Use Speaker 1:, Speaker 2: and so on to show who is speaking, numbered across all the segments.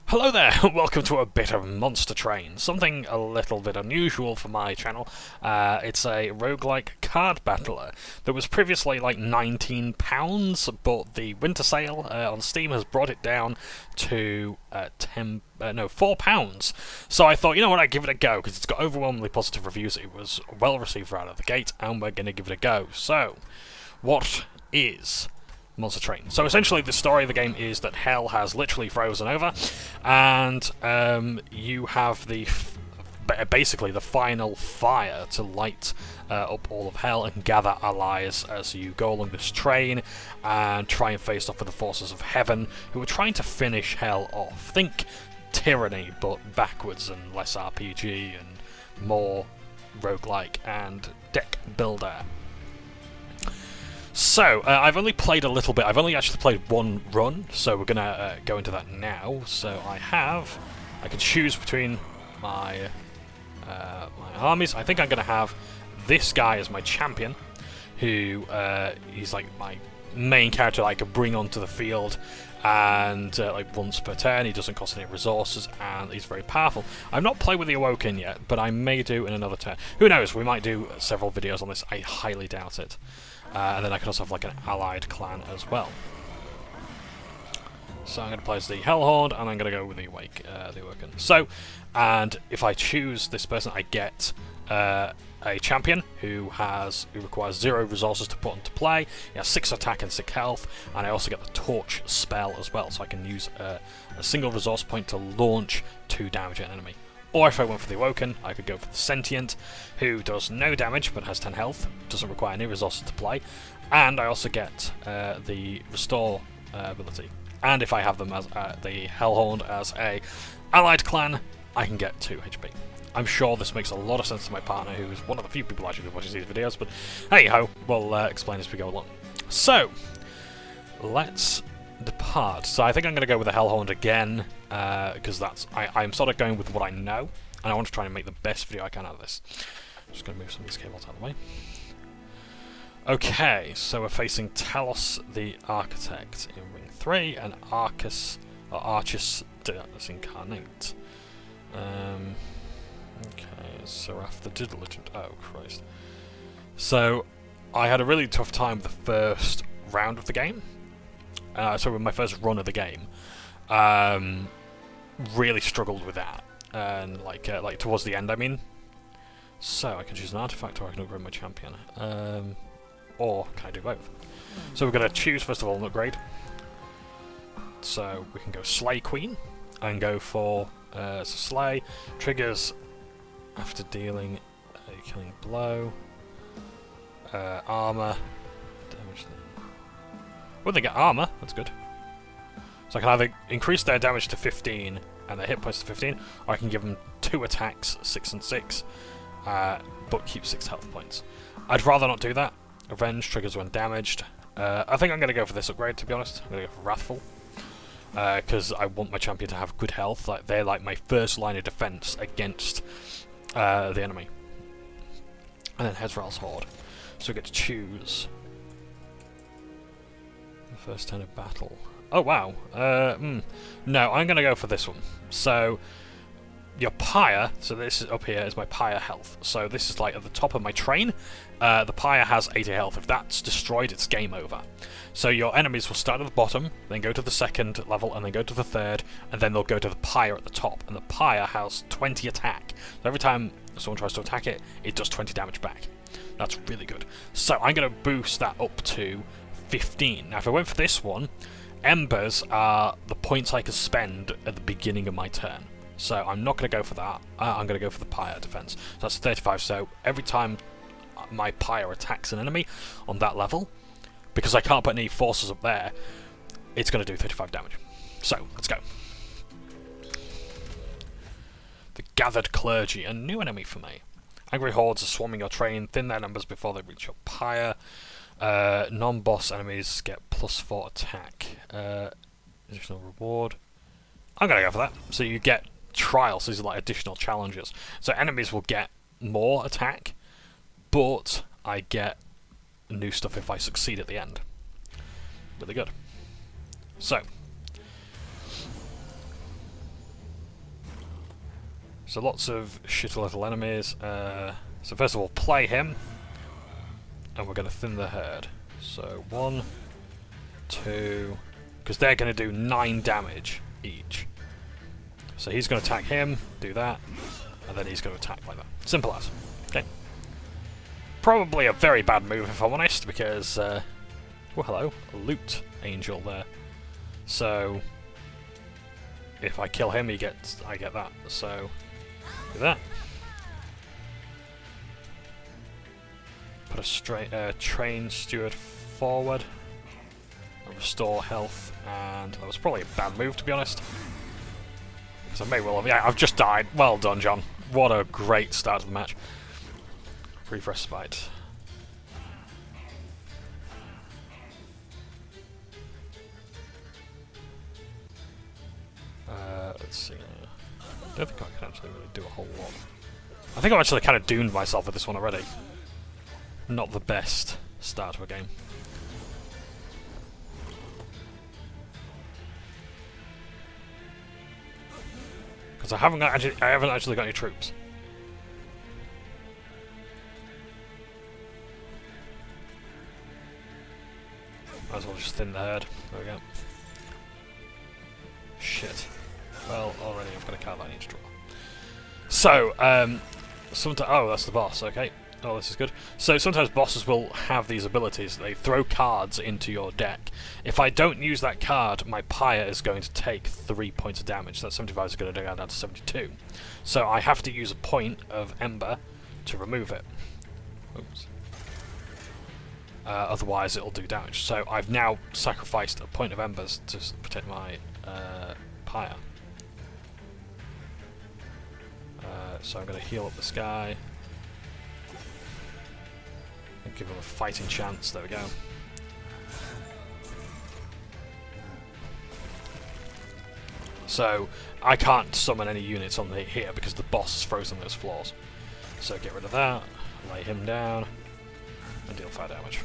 Speaker 1: Hello there, welcome to a bit of Monster Train, something a little bit unusual for my channel. It's a roguelike card battler that was previously like £19, but the winter sale on Steam has brought it down to £4. So I thought, you know what, I'd give it a go, because it's got overwhelmingly positive reviews. It was well received right out of the gate, and we're going to give it a go. So, what is Monster Train? So essentially the story of the game is that hell has literally frozen over, and you have basically the final fire to light up all of hell and gather allies as you go along this train and try and face off with the forces of heaven who are trying to finish hell off. Think Tyranny, but backwards and less RPG and more roguelike and deck builder. So, I've only played a little bit. I've only actually played one run, so we're going to go into that now. So I can choose between my armies. I think I'm going to have this guy as my champion, who he's like my main character that I can bring onto the field, and like once per turn. He doesn't cost any resources, and he's very powerful. I've not played with the Awoken yet, but I may do in another turn. Who knows? We might do several videos on this. I highly doubt it. And then I can also have like an allied clan as well. So I'm going to play as the Hellhorde, and I'm going to go with the Awoken. So, and if I choose this person, I get a champion who requires 0 resources to put into play. He has 6 attack and 6 health, and I also get the Torch spell as well, so I can use a single resource point to launch 2 damage at an enemy. Or if I went for the Awoken, I could go for the Sentient, who does no damage but has 10 health, doesn't require any resources to play, and I also get the Restore ability. And if I have them as the Hellhorn as a allied clan, I can get 2 HP. I'm sure this makes a lot of sense to my partner, who is one of the few people actually who watches these videos, but hey ho, we'll explain as we go along. So, let's depart. So I think I'm going to go with the Hellhound again, because I'm sort of going with what I know, and I want to try and make the best video I can out of this. I'm just going to move some of these cables out of the way. Okay, so we're facing Talos the Architect in Ring 3, and Archus Incarnate. Okay, Seraph the Diligent. Oh, Christ. So, I had a really tough time with the first round of the game. So with my first run of the game, really struggled with that, and like towards the end, I mean. So I can choose an artifact, or I can upgrade my champion, or can I do both? So we're going to choose first of all an upgrade. So we can go Slay Queen, and go for Slay triggers after dealing a killing blow, armor, damage. Well, they get armor, that's good. So I can either increase their damage to 15 and their hit points to 15, or I can give them 2 attacks, 6 and 6, but keep 6 health points. I'd rather not do that. Revenge triggers when damaged. I think I'm going to go for this upgrade, to be honest. I'm going to go for Wrathful, because I want my champion to have good health. Like, they're like my first line of defense against the enemy. And then Hezral's Horde. So we get to choose first turn of battle. Oh wow. No, I'm going to go for this one. So your pyre, so this is up here is my pyre health. So this is like at the top of my train. The pyre has 80 health. If that's destroyed, it's game over. So your enemies will start at the bottom, then go to the second level, and then go to the third, and then they'll go to the pyre at the top. And the pyre has 20 attack. So every time someone tries to attack it, it does 20 damage back. That's really good. So I'm going to boost that up to 15. Now if I went for this one, Embers are the points I could spend at the beginning of my turn. So I'm not going to go for that. I'm going to go for the pyre defense. So that's 35. So every time my pyre attacks an enemy on that level, because I can't put any forces up there, it's going to do 35 damage. So let's go. The Gathered Clergy, a new enemy for me. Angry hordes are swarming your train. Thin their numbers before they reach your pyre. Non-boss enemies get +4 attack. Additional reward. I'm going to go for that. So you get trials. These are like additional challenges. So enemies will get more attack, but I get new stuff if I succeed at the end. Really good. So, So lots of shitty little enemies. So first of all, play him, and we're going to thin the herd. So 1, 2, because they're going to do 9 damage each. So he's going to attack him, do that, and then he's going to attack like that. Simple as. Okay. Probably a very bad move if I'm honest, because oh hello, a loot angel there. So if I kill him, I get that. So do that. Put a straight train steward forward. Restore health, and that was probably a bad move to be honest. Because I may well have. Yeah, I've just died. Well done, John. What a great start to the match. Brief respite. Let's see. I don't think I can actually really do a whole lot. I think I've actually kind of doomed myself with this one already. Not the best start of a game. Because I haven't actually got any troops. Might as well just thin the herd. There we go. Shit. Well, already I've got a card that I need to draw. So, oh, that's the boss, okay. Oh, this is good. So sometimes bosses will have these abilities. They throw cards into your deck. If I don't use that card, my pyre is going to take 3 points of damage. That 75 is going to go down to 72. So I have to use a point of Ember to remove it. Oops. Otherwise it'll do damage. So I've now sacrificed a point of Embers to protect my pyre. So I'm going to heal up this guy. Give him a fighting chance. There we go. So I can't summon any units on here because the boss has frozen those floors. So get rid of that, lay him down, and deal fire damage.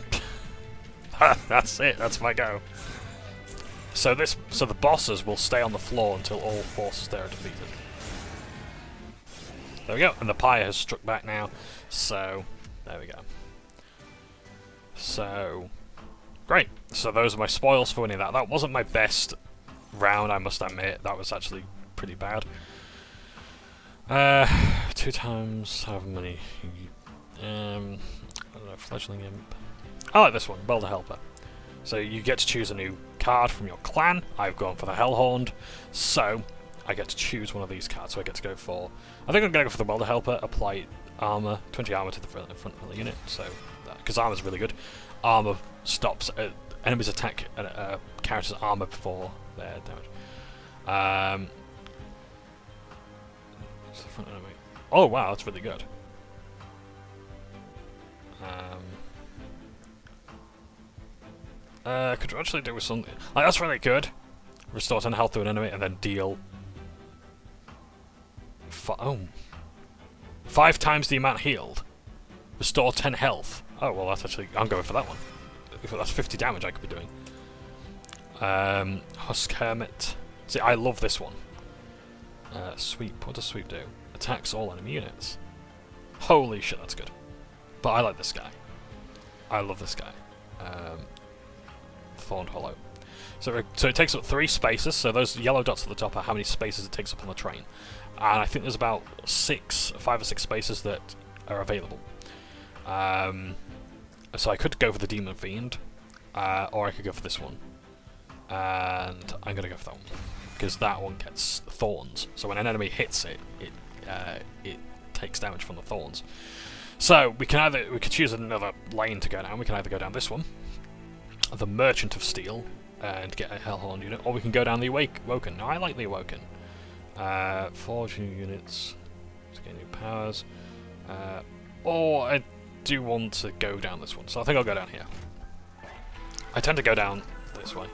Speaker 1: That's it. That's my go. So the bosses will stay on the floor until all forces there are defeated. There we go. And the pyre has struck back now. So there we go. So, great. So those are my spoils for winning that. That wasn't my best round, I must admit. That was actually pretty bad. 2 times, however many. I don't know, Fledgling Imp. I like this one, Welder Helper. So you get to choose a new card from your clan. I've gone for the Hellhound. So, I get to choose one of these cards. So I get to go for... I think I'm going to go for the Welder Helper, apply armor, 20 armor to the front of the unit. So... because armor's really good. Armor stops enemies attack character's armor before their damage. It's the front enemy. Oh wow, that's really good. Could you actually do with something like that's really good. Restore 10 health to an enemy and then deal 5 times the amount healed. Restore 10 health. Oh, well, that's actually... I'm going for that one. That's 50 damage I could be doing. Husk Hermit. See, I love this one. Sweep. What does Sweep do? Attacks all enemy units. Holy shit, that's good. But I like this guy. I love this guy. Thorned Hollow. So it takes up 3 spaces. So those yellow dots at the top are how many spaces it takes up on the train. And I think there's about 5 or 6 spaces that are available. So I could go for the Demon Fiend, or I could go for this one. And I'm going to go for that one. Because that one gets thorns. So when an enemy hits it, it takes damage from the thorns. So we could choose another lane to go down. We can either go down this one, the Merchant of Steel, and get a Hellhound unit, or we can go down the Awoken. Now I like the Awoken. 4 units to get new powers. Or I do want to go down this one, so I think I'll go down here. I tend to go down this way.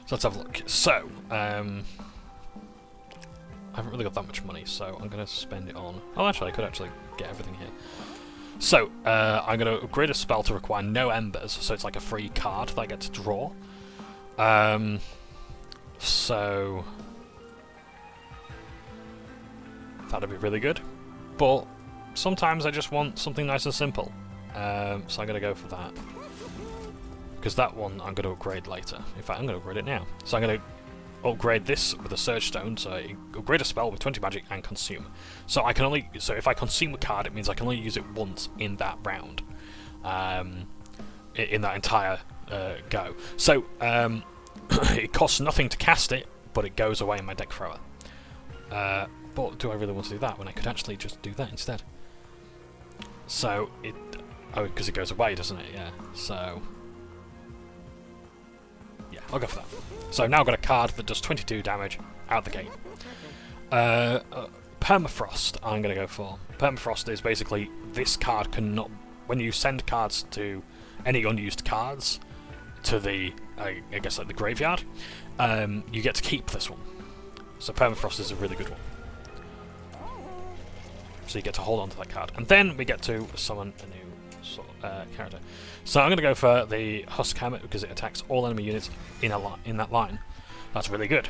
Speaker 1: So let's have a look. So, I haven't really got that much money, so I'm going to spend it on... Oh, actually, I could actually get everything here. So, I'm going to upgrade a spell to require no embers, so it's like a free card that I get to draw. So... That'd be really good. But sometimes I just want something nice and simple. So I'm going to go for that. Because that one I'm going to upgrade later. In fact, I'm going to upgrade it now. So I'm going to upgrade this with a Surge Stone. So I upgrade a spell with 20 magic and consume. So I can only... So if I consume a card, it means I can only use it once in that round. In that entire go. So it costs nothing to cast it, but it goes away in my deck thrower. But do I really want to do that when I could actually just do that instead? So it... Oh, because it goes away, doesn't it? Yeah. So... Yeah, I'll go for that. So now I've got a card that does 22 damage out the gate. Permafrost I'm going to go for. Permafrost is basically this card cannot... When you send cards to any unused cards to the, I guess like the graveyard, you get to keep this one. So Permafrost is a really good one. So you get to hold on to that card. And then we get to summon a new character. So I'm going to go for the Husk Hermit because it attacks all enemy units in that line. That's really good.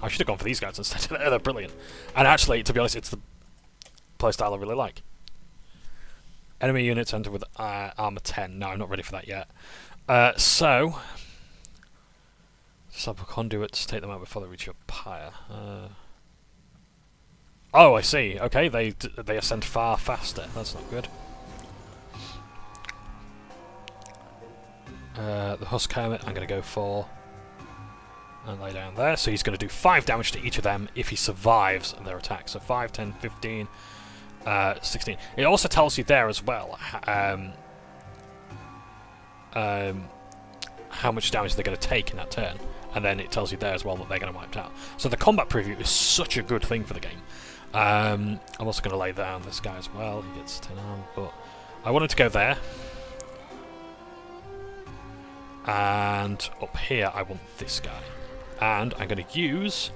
Speaker 1: I should have gone for these guys instead. They're brilliant. And actually, to be honest, it's the playstyle I really like. Enemy units enter with armor 10. No, I'm not ready for that yet. So sub conduits, take them out before they reach your pyre. Oh, I see. Okay, they ascend far faster. That's not good. The Husk Hermit I'm going to go for and lay down there. So he's going to do 5 damage to each of them if he survives their attack. So 5, 10, 15, 16. It also tells you there as well how much damage they're going to take in that turn. And then it tells you there as well that they're going to wipe out. So the combat preview is such a good thing for the game. I'm also going to lay down this guy as well. He gets 10 armor, but I wanted to go there. And up here I want this guy. And I'm going to use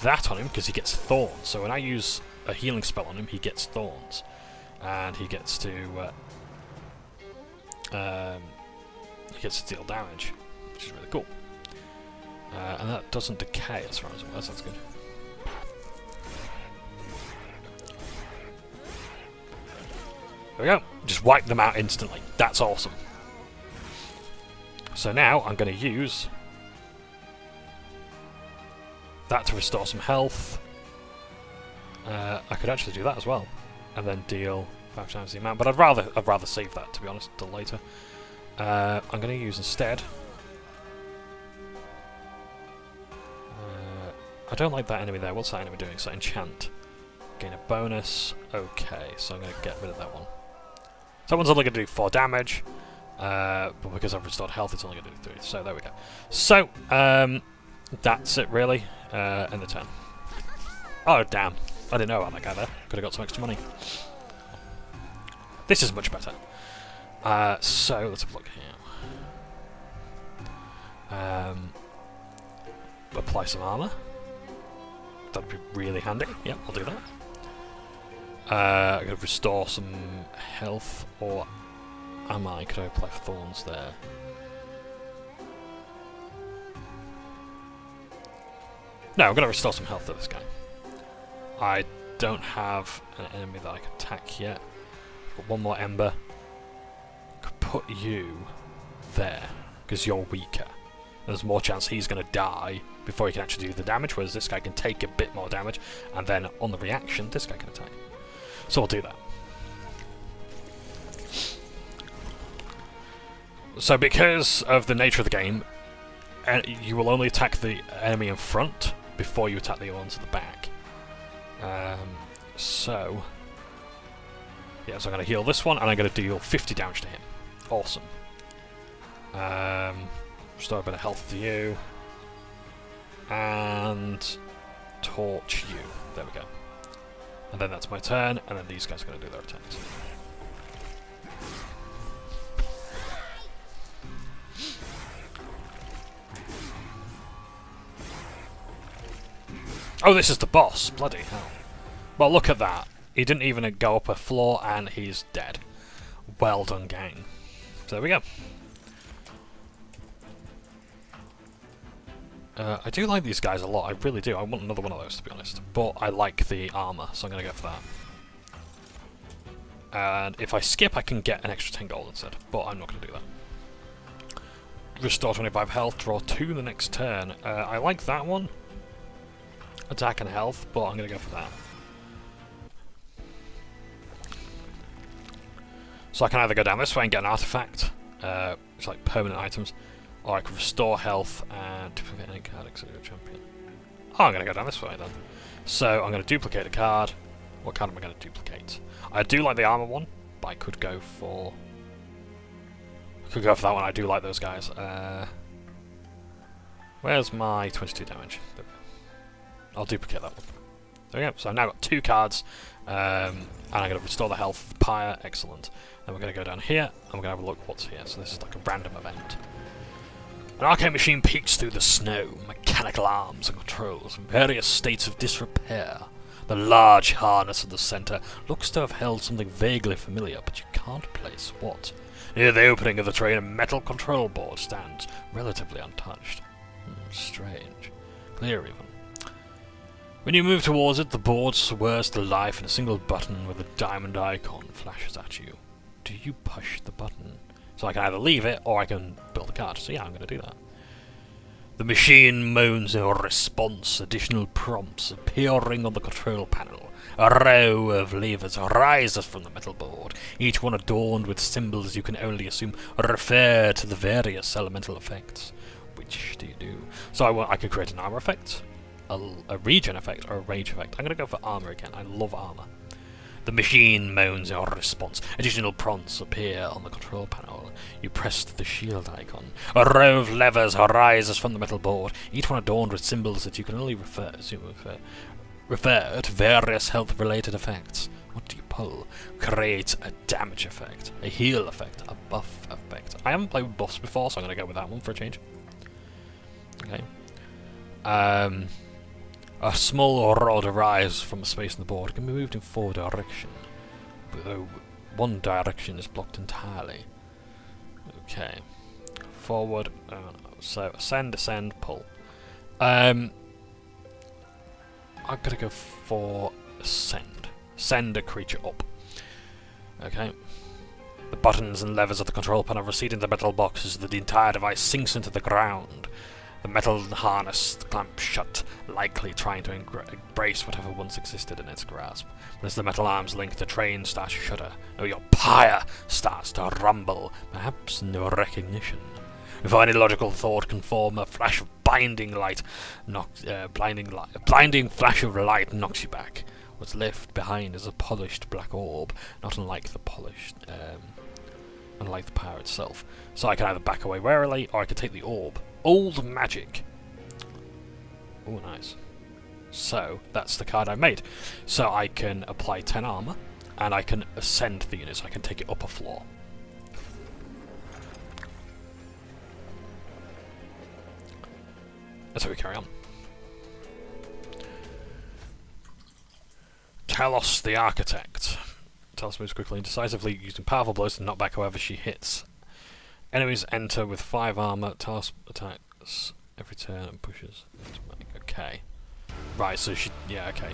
Speaker 1: that on him because he gets thorns. So when I use a healing spell on him, he gets thorns. And he gets to deal damage, which is really cool. And that doesn't decay as far as it was, that's good. There we go. Just wipe them out instantly. That's awesome. So now I'm going to use that to restore some health. I could actually do that as well, and then deal 5 times the amount. But I'd rather save that, to be honest, till later. I'm going to use instead. I don't like that enemy there. What's that enemy doing? So enchant, gain a bonus. Okay, so I'm going to get rid of that one. So that one's only going to do 4 damage. But because I've restored health, it's only going to do 3. So there we go. So that's it really. End the turn. Oh damn! I didn't know about that guy there. Could have got some extra money. This is much better. So let's have a look here. Apply some armor. That'd be really handy. Yep, I'll do that. I'm going to restore some health, or am I? Could I apply thorns there? No, I'm going to restore some health to this guy. I don't have an enemy that I can attack yet. I've got one more ember. Could put you there, because you're weaker. There's more chance he's going to die before he can actually do the damage, whereas this guy can take a bit more damage, and then on the reaction, this guy can attack. So we'll do that. So because of the nature of the game, you will only attack the enemy in front before you attack the ones at the back. So I'm going to heal this one, and I'm going to deal 50 damage to him. Awesome. Restore a bit of health to you. And torch you. There we go. And then that's my turn, and then these guys are going to do their attacks. Oh, this is the boss. Bloody hell. Well, look at that. He didn't even go up a floor, and he's dead. Well done, gang. So there we go. I do like these guys a lot, I really do. I want another one of those, to be honest. But I like the armour, so I'm going to go for that. And if I skip, I can get an extra 10 gold instead, but I'm not going to do that. Restore 25 health, draw 2 the next turn. I like that one. Attack and health, but I'm going to go for that. So I can either go down this way and get an artifact, it's like permanent items, or I can restore health and duplicate any card except your champion. Oh, I'm going to go down this way then. So I'm going to duplicate a card. What card am I going to duplicate? I do like the armor one, but I could go for... that one. I do like those guys. Where's my 22 damage? I'll duplicate that one. There we go. So I've now got 2 cards, and I'm going to restore the health of the pyre. Excellent. Then we're going to go down here, and we're going to have a look what's here. So this is like a random event. An arcane machine peeks through the snow, mechanical arms and controls in various states of disrepair. The large harness at the centre looks to have held something vaguely familiar, but you can't place what. Near the opening of the train, a metal control board stands, relatively untouched. Strange. Clear even. When you move towards it, the board swears to life and a single button with a diamond icon flashes at you. Do you push the button? So I can either leave it, or I can build a card. So yeah, I'm going to do that. The machine moans in response, additional prompts appearing on the control panel. A row of levers rises from the metal board, each one adorned with symbols you can only assume refer to the various elemental effects. Which do you do? So I could create an armor effect, a regen effect, or a rage effect. I'm going to go for armor again. I love armor. The machine moans in response. Additional prompts appear on the control panel. You press the shield icon. A row of levers rises from the metal board, each one adorned with symbols that you can only refer to various health-related effects. What do you pull? Create a damage effect, a heal effect, a buff effect. I haven't played with buffs before, so I'm going to go with that one for a change. Okay. A small rod arises from a space on the board. It can be moved in 4 directions, but though one direction is blocked entirely. Okay. Forward. So ascend, descend, pull. I'm gonna go for ascend. Send a creature up. Okay. The buttons and levers of the control panel recede into the metal boxes. The entire device sinks into the ground. The metal harness clamps shut, likely trying to embrace whatever once existed in its grasp. But as the metal arms link, the train starts to shudder. Oh, your pyre starts to rumble, perhaps no recognition. Before any logical thought can form, a flash of blinding flash of light knocks you back. What's left behind is a polished black orb, not unlike the pyre itself. So I can either back away warily, or I can take the orb. Old magic. Oh, nice. So, that's the card I made. So I can apply 10 armor, and I can ascend the unit, so I can take it up a floor. That's how we carry on. Talos the Architect. Talos moves quickly and decisively, using powerful blows to knock back whoever she hits. Enemies enter with 5 armor. Talos attacks every turn and pushes. Okay. Right, so she... yeah, okay.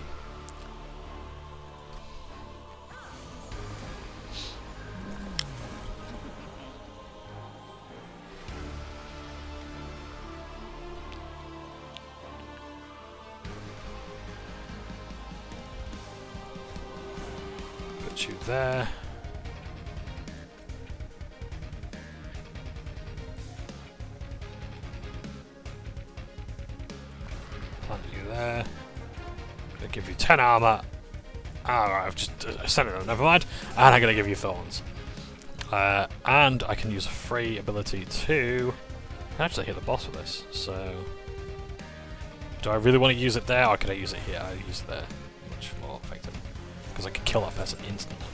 Speaker 1: Put you there. Plant you there. Gonna give you 10 armor. Alright, I've just sent it, never mind. And I'm gonna give you thorns. And I can use a free ability to... I can actually hit the boss with this, so... Do I really want to use it there, or could I use it here? I use it there. Much more effective. Because I can kill that person instantly.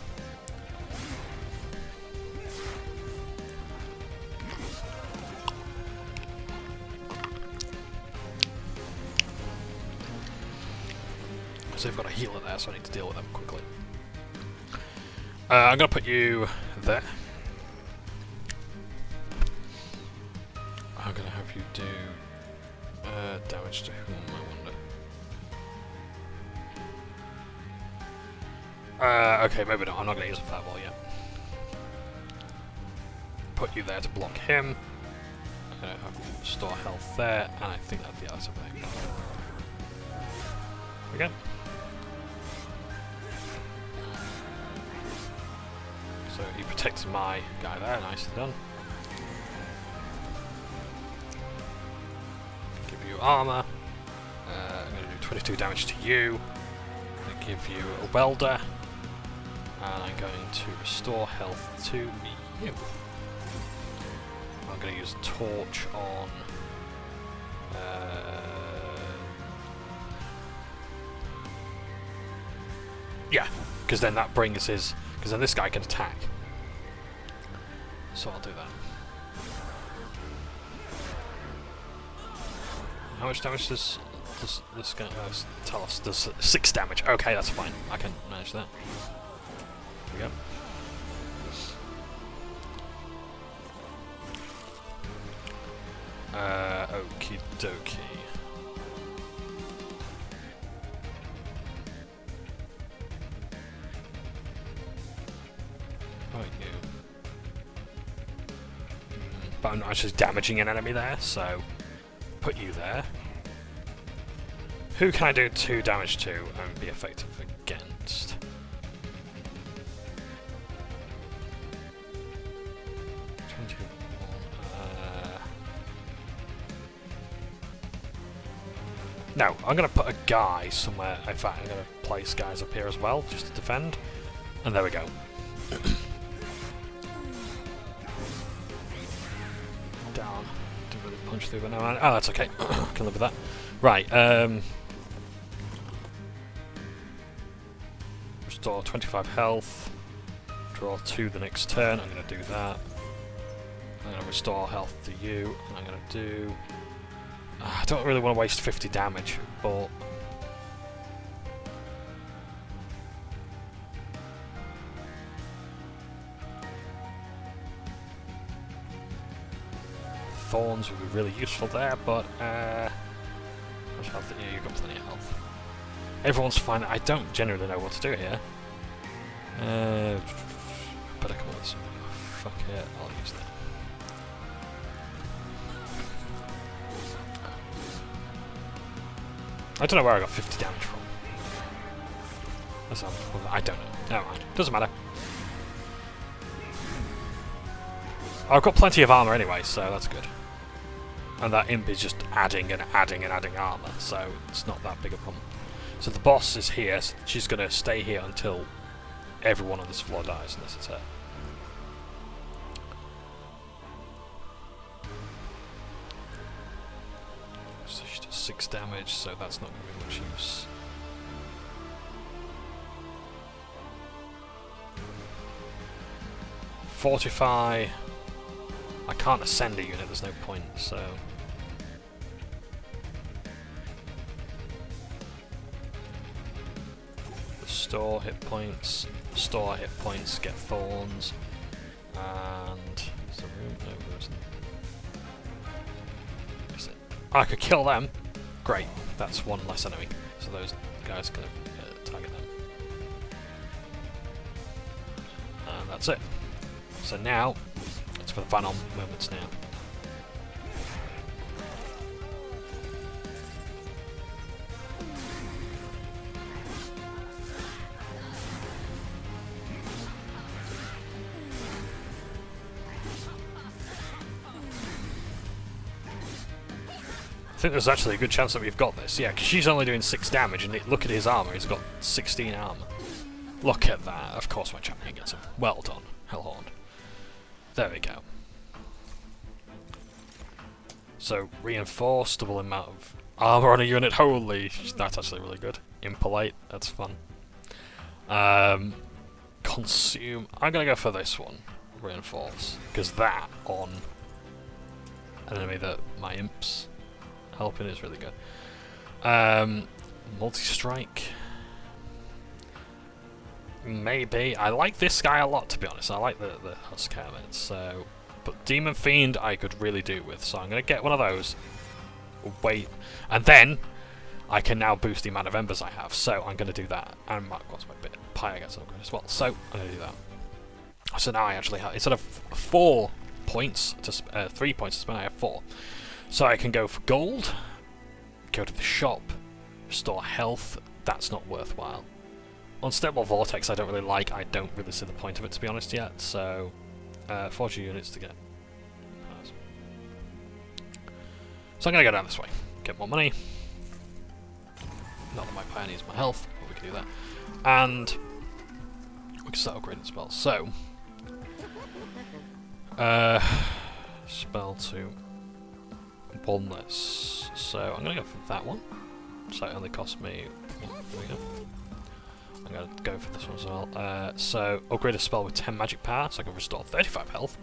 Speaker 1: So they've got a healer there, so I need to deal with them quickly. I'm going to put you there. I'm going to have you do Damage to whom, I wonder. Okay, maybe not. I'm not going to use a fireball yet. Put you there to block him. Store health there, and I think that'd be out of there. Again. So he protects my guy there, nicely done. Give you armor. I'm going to do 22 damage to you. I'm going to give you a welder. And I'm going to restore health to you. I'm going to use torch on... yeah, because then that brings his... because then this guy can attack. So I'll do that. How much damage does this guy tell us? Does 6 damage. Okay, that's fine. I can manage that. There we go. Okie dokie. How are you? But I'm not actually damaging an enemy there, so put you there. Who can I do 2 damage to and be effective against? No, I'm going to put a guy somewhere. In fact, I'm going to place guys up here as well, just to defend. And there we go. Down. Didn't really punch through, but no. Oh, that's okay. Can live with that. Right. Restore 25 health. Draw 2 the next turn. I'm going to do that. I'm going to restore health to you. And I'm going to do... I don't really want to waste 50 damage, but... Thorns would be really useful there, but... how much health? Yeah, you've got plenty of health. Everyone's fine. I don't genuinely know what to do here. Better come up with something. Fuck it, I'll use that. I don't know where I got 50 damage from. I don't know. Never mind. Doesn't matter. I've got plenty of armor anyway, so that's good. And that imp is just adding and adding and adding armor, so it's not that big a problem. So the boss is here, so she's going to stay here until everyone on this floor dies, unless it's her. So she does 6 damage, so that's not going to be much use. Fortify. I can't ascend a unit, there's no point, so... Restore hit points, get thorns, and... Is there room? No, there isn't. Is it? I could kill them! Great, that's one less enemy, so those guys can target them. And that's it. So now, it's for the final moments now. I think there's actually a good chance that we've got this. Yeah, because she's only doing 6 damage, and look at his armor, he's got 16 armor. Look at that. Of course my champion gets him. Well done, Hellhorn. There we go. So, reinforce, double amount of armor on a unit. Holy, that's actually really good. Impolite, that's fun. Consume. I'm going to go for this one. Reinforce. Because that on an enemy that my imps helping is really good. Multi-strike. Maybe. I like this guy a lot, to be honest. I like the Husk helmet, so... But Demon Fiend I could really do with, so I'm going to get one of those. wait, and then I can now boost the amount of embers I have. So I'm going to do that, and what's my bit pie I get some upgrade as well. So I'm going to do that. So now I actually have, instead of 4 points to 3 points to spend, I have 4. So I can go for gold, go to the shop, restore health. That's not worthwhile. Unstable vortex I don't really like. I don't really see the point of it, to be honest, yet. So 40 units to get. So I'm gonna go down this way, get more money. Not that my pioneer needs my health, but we can do that. And we can start upgrading spells. So spell to boneless. So I'm gonna go for that one. So it only cost me. There we go. I'm gonna go for this one as well. So upgrade a spell with 10 magic power, so I can restore 35 health.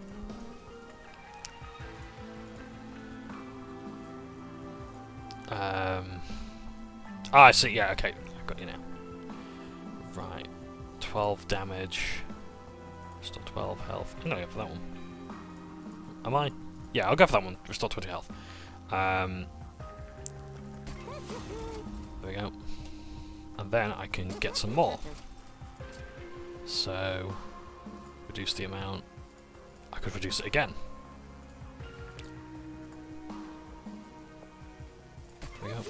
Speaker 1: I see. Yeah, okay, I've got you now. Right, 12 damage. Restore 12 health. I'm gonna go for that one. Am I? Yeah, I'll go for that one. Restore 20 health. There we go. And then I can get some more. So, reduce the amount. I could reduce it again. There we go.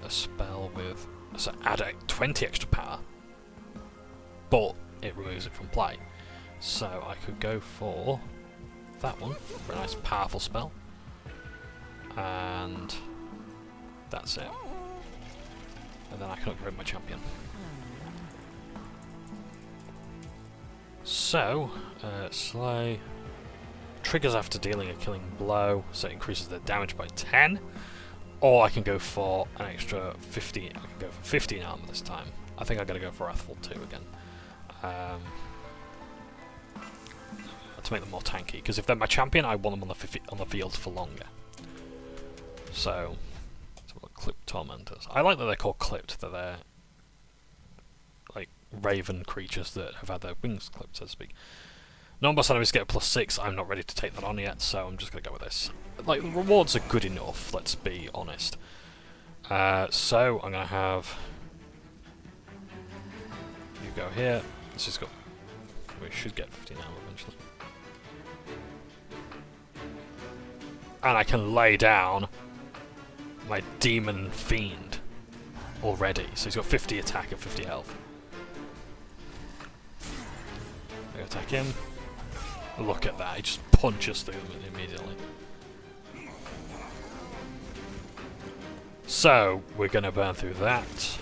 Speaker 1: A spell with... So add 20 extra power. But it removes it from play. So I could go for that one, for a nice powerful spell. And that's it. And then I can upgrade my champion. So, Slay triggers after dealing a killing blow, so it increases their damage by 10. Or I can go for an extra 15. I can go for 15 armor this time. I think I'm going to go for Wrathful 2 again. To make them more tanky, because if they're my champion, I want them on the field for longer. So, clipped tormentors. I like that they're called clipped. That they're like raven creatures that have had their wings clipped, so to speak. Non-boss enemies get a +6. I'm not ready to take that on yet, so I'm just gonna go with this. Like, the rewards are good enough. Let's be honest. So I'm gonna have you go here. Let's just go. We should get 15 armor eventually. And I can lay down my demon fiend already. So he's got 50 attack and 50 health. I attack him. Look at that, he just punches through them immediately. So, we're going to burn through that.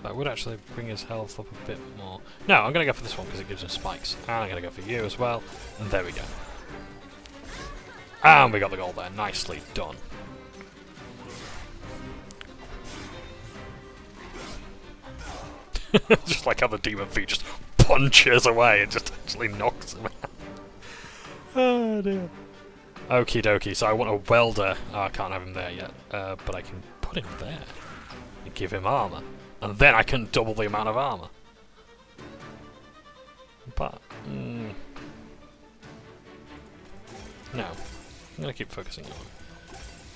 Speaker 1: That would actually bring his health up a bit more. No, I'm going to go for this one because it gives him spikes. And I'm going to go for you as well. And there we go. And we got the goal there. Nicely done. Just like how the demon feet just punches away and just actually knocks him out. Oh dear. Okie dokie, so I want a welder. Oh, I can't have him there yet. But I can put him there. And give him armor. And then I can double the amount of armor. But, no. I'm going to keep focusing on it.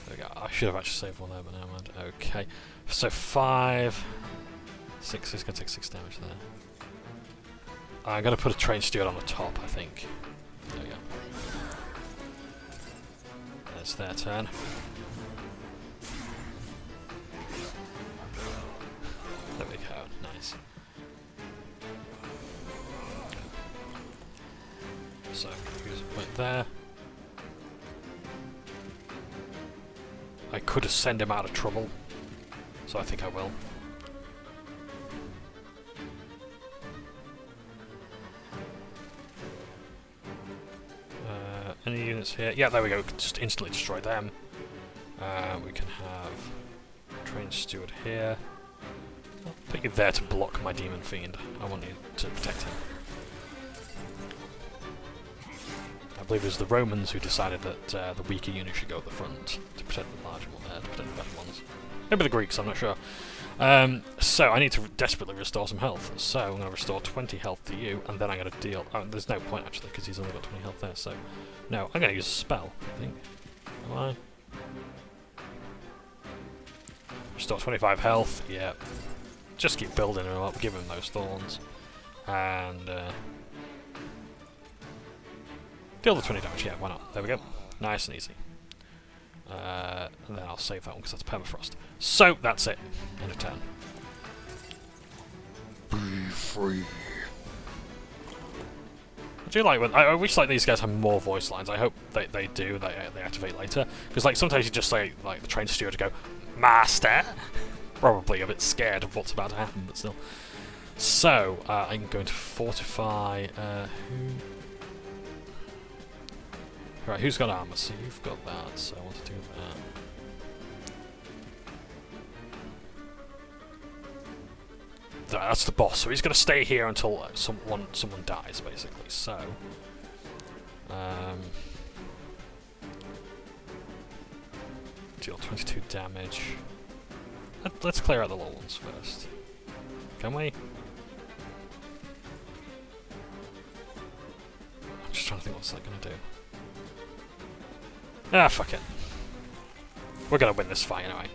Speaker 1: There we go. I should have actually saved one there, but never mind. Okay. So 5... 6, he's going to take 6 damage there. I'm going to put a trained steward on the top, I think. There we go. It's their turn. There we go, nice. So, use a point there. I could send him out of trouble, so I think I will. Any units here? Yeah, there we go. We can just instantly destroy them. We can have trained steward here. I'll put you there to block my demon fiend. I want you to protect him. believe it was the Romans who decided that the weaker units should go at the front to protect the larger ones, to protect the better ones. Maybe the Greeks, I'm not sure. So I need to desperately restore some health. So I'm going to restore 20 health to you, and then I'm going to deal... Oh, there's no point actually, because he's only got 20 health there, so... No, I'm going to use a spell, I think. Am I? Restore 25 health, yeah. Just keep building him up, give him those thorns. And... deal the 20 damage, yeah, why not? There we go. Nice and easy. And then I'll save that one because that's permafrost. So, that's it. End of turn. Be free. I do like when... I wish like these guys have more voice lines. I hope they do, they activate later. Because like sometimes you just say, like the train steward to go, Master! Probably a bit scared of what's about to happen, but still. So, I'm going to fortify... Right, who's got armor? So you've got that, so I want to do that. That's the boss, so he's going to stay here until someone dies, basically. So, deal 22 damage. Let's clear out the low ones first. Can we? I'm just trying to think what's that going to do. Ah, fuck it. We're gonna win this fight anyway.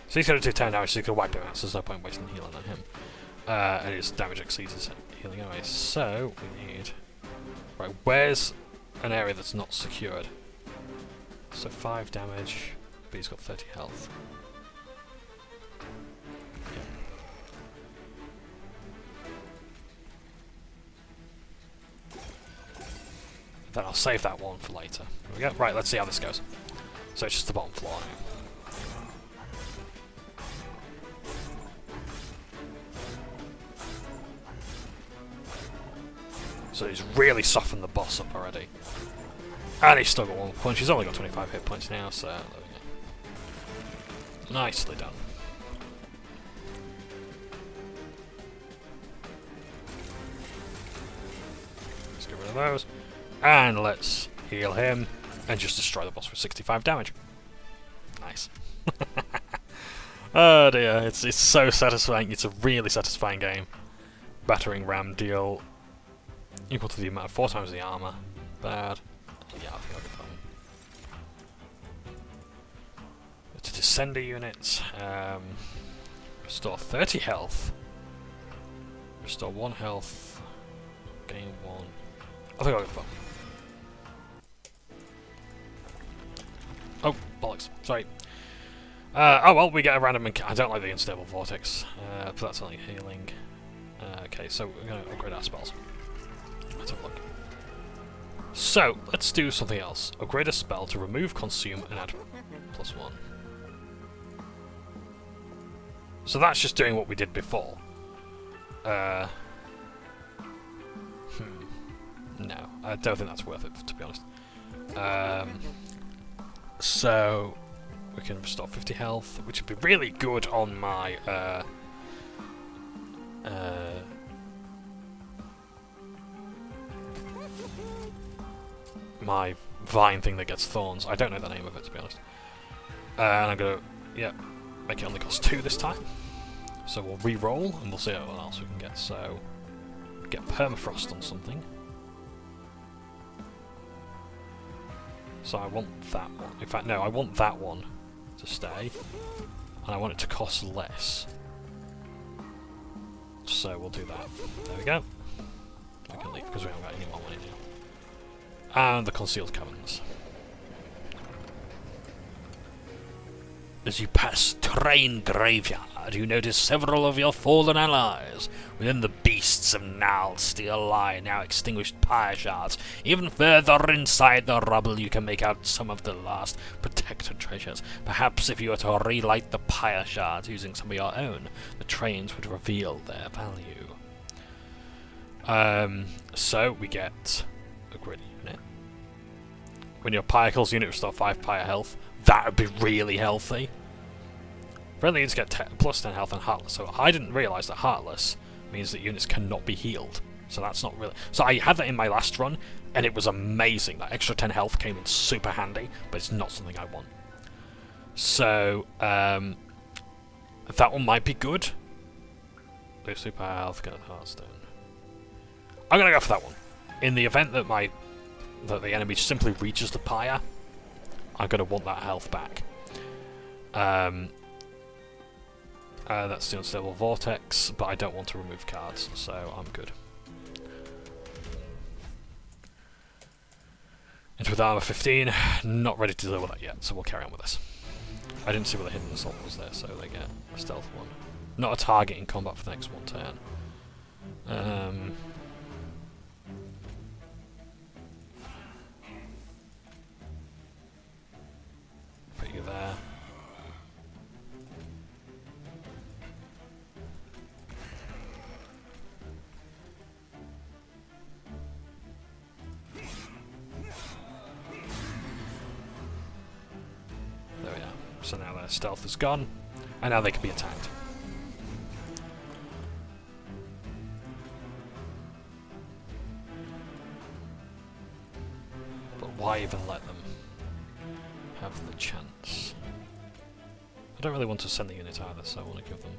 Speaker 1: So he's gonna do 10 damage, so he's gonna wipe him out, so there's no point wasting healing on him. And his damage exceeds his healing anyway, so we need... Right, where's an area that's not secured? So 5 damage, but he's got 30 health. Then I'll save that one for later. There we go. Right, let's see how this goes. So it's just the bottom floor now. So he's really softened the boss up already. And he's still got 1 punch. He's only got 25 hit points now, so there we go. Nicely done. Let's get rid of those. And let's heal him and just destroy the boss for 65 damage. Nice. Oh dear, it's so satisfying. It's a really satisfying game. Battering ram deal equal to the amount of 4 times the armor. Bad. Yeah, I think I'll get that one. To descender units, restore 30 health. Restore 1 health. Gain 1. I think I'll get the phone. Oh, bollocks. Sorry. Oh well, we get a random... I don't like the unstable vortex, but that's only healing. Okay, so we're going to upgrade our spells. Let's have a look. So, let's do something else. Upgrade a spell to remove, consume, and add +1. So that's just doing what we did before. No, I don't think that's worth it, to be honest. So we can restore 50 health, which would be really good on my my vine thing that gets thorns. I don't know the name of it, to be honest. And I'm gonna, make it only cost 2 this time. So we'll re-roll and we'll see what else we can get. So get permafrost on something. So I want that one. In fact, no, I want that one to stay. And I want it to cost less. So we'll do that. There we go. We can leave because we haven't got any more money now. And the concealed caverns. As you pass Train Graveyard, you notice several of your fallen allies. Within the beasts of gnarled steel lie now extinguished pyre shards. Even further inside the rubble you can make out some of the last protected treasures. Perhaps if you were to relight the pyre shards using some of your own, the trains would reveal their value. So we get a grid unit. When your pyre kills unit, restore 5 pyre health. That would be really healthy. Friendly units get plus 10 health and Heartless, so I didn't realise that Heartless means that units cannot be healed. So that's not really... So I had that in my last run, and it was amazing. That extra 10 health came in super handy, but it's not something I want. So, that one might be good. Do super health, get a Hearthstone. I'm gonna go for that one. In the event that the enemy simply reaches the pyre, I'm gonna want that health back. That's the Unstable Vortex, but I don't want to remove cards, so I'm good. Into with armor 15, not ready to deal with that yet, so we'll carry on with this. I didn't see what the hidden assault was there, so they get a stealth one. Not a target in combat for the next one turn. Put you there. There we are. So now their stealth is gone, and now they can be attacked. But why even let them have the chance? I don't really want to send the unit either, so I want to give them...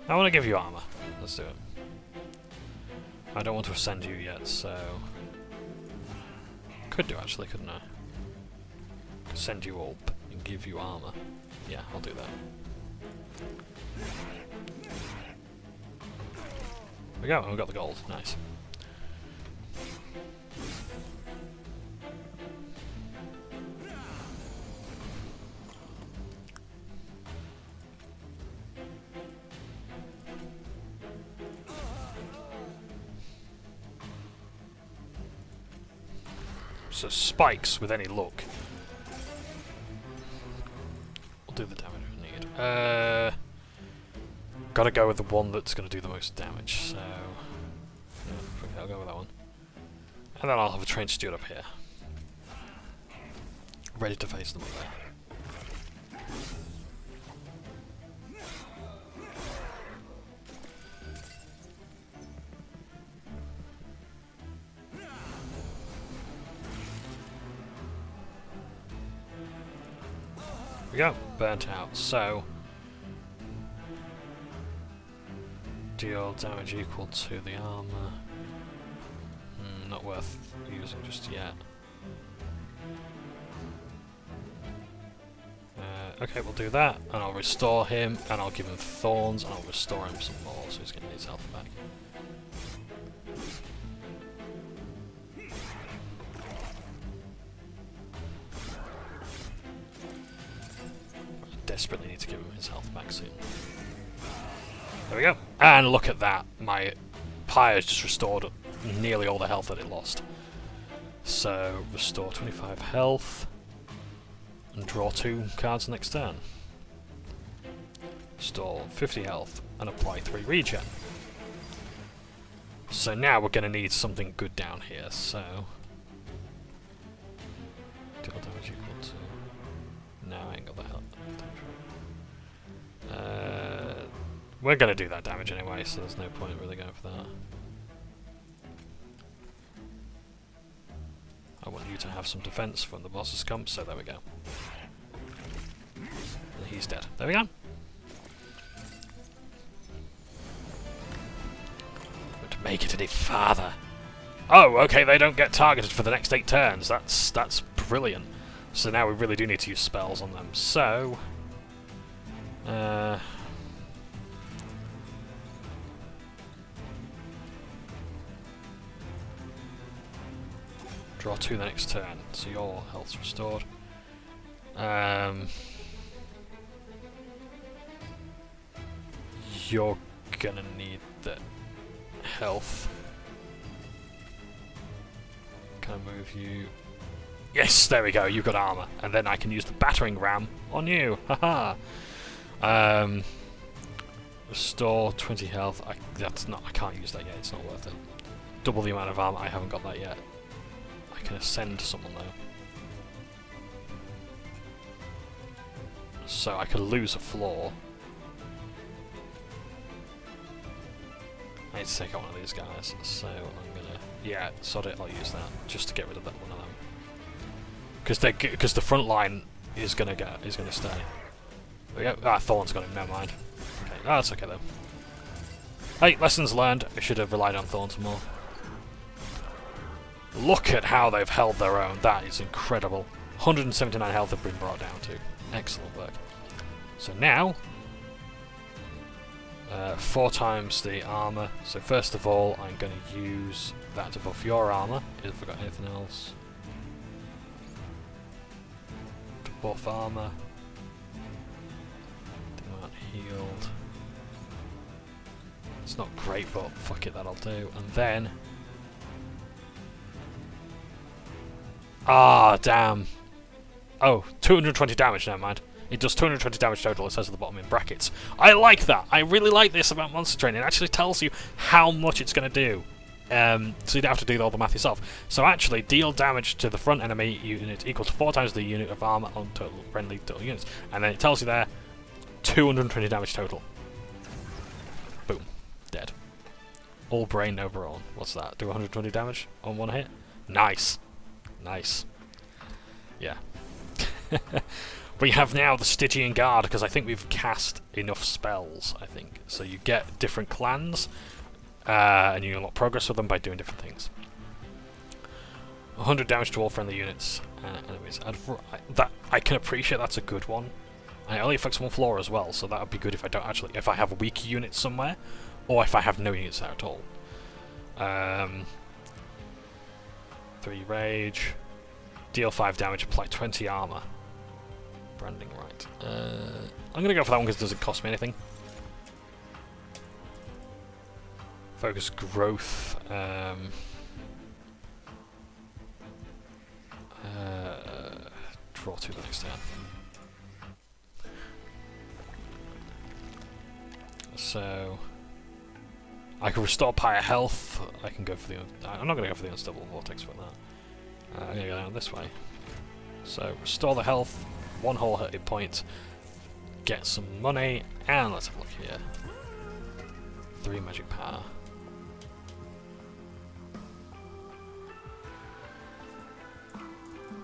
Speaker 1: I want to give you armor. Let's do it. I don't want to ascend you yet, so... Could do actually, couldn't I? Could send you up and give you armor. Yeah, I'll do that. There we go, and we got the gold. Nice. So spikes with any luck. We'll do the damage we need. Gotta go with the one that's gonna do the most damage, so yeah, I'll go with that one. And then I'll have a trained steward up here. Ready to face them up there. We go, burnt out. So deal damage equal to the armor. Not worth using just yet. Okay, we'll do that, and I'll restore him, and I'll give him thorns, and I'll restore him some more, so he's going to need his health back. Desperately need to give him his health back soon. There we go. And look at that. My pyre has just restored nearly all the health that it lost. So, restore 25 health. And draw 2 cards next turn. Restore 50 health. And apply 3 regen. So now we're going to need something good down here, so... Deal damage equal to... No, I ain't got the health. We're going to do that damage anyway, so there's no point really going for that. I want you to have some defense when the bosses come, so there we go. And he's dead. There we go. But make it any farther. Oh, okay, they don't get targeted for the next 8 turns. That's brilliant. So now we really do need to use spells on them. So... draw 2 the next turn, so your health's restored. You're gonna need the health. Can I move you? Yes, there we go, you've got armor. And then I can use the battering ram on you. Haha. Restore 20 health. I can't use that yet, it's not worth it. Double the amount of armor, I haven't got that yet. I can ascend someone though. So I could lose a floor.
Speaker 2: I need to take out one of these guys, so I'm gonna... Yeah, sod it, I'll use that, just to get rid of that one of them. Because the front line is gonna stay. There we go. Thorn's got him, never mind. Okay, that's okay though. Hey, lessons learned. I should have relied on Thorns more. Look at how they've held their own. That is incredible. 179 health have been brought down to. Excellent work. So now, 4 times the armor. So first of all, I'm going to use that to buff your armor. If I've got anything else. To buff armor. They aren't healed. It's not great, but fuck it, that'll do. And then... Ah, damn. Oh, 220 damage, never mind. It does 220 damage total, it says at the bottom in brackets. I like that! I really like this about Monster Train. It actually tells you how much it's going to do. So you don't have to do all the math yourself. So actually, deal damage to the front enemy unit equal to 4 times the unit of armor on total friendly total units. And then it tells you there, 220 damage total. Boom. Dead. All brain, no brawn. What's that? Do 120 damage on one hit? Nice. Nice. Yeah. We have now the Stygian Guard, because I think we've cast enough spells, I think. So you get different clans, and you unlock progress with them by doing different things. 100 damage to all friendly units. Enemies. I can appreciate that's a good one. And it only affects one floor as well, so that would be good if I don't actually... If I have a weak unit somewhere, or if I have no units there at all. 3 rage. Deal 5 damage, apply 20 armor. Branding right. I'm going to go for that one because it doesn't cost me anything. Focus growth. Draw 2 the next turn. So I can restore Pyre health. I can go for the... I'm not going to go for the Unstable Vortex for that. I'm going to go down this way. So restore the health. 1 whole hit point. Get some money. And let's have a look here. 3 magic power.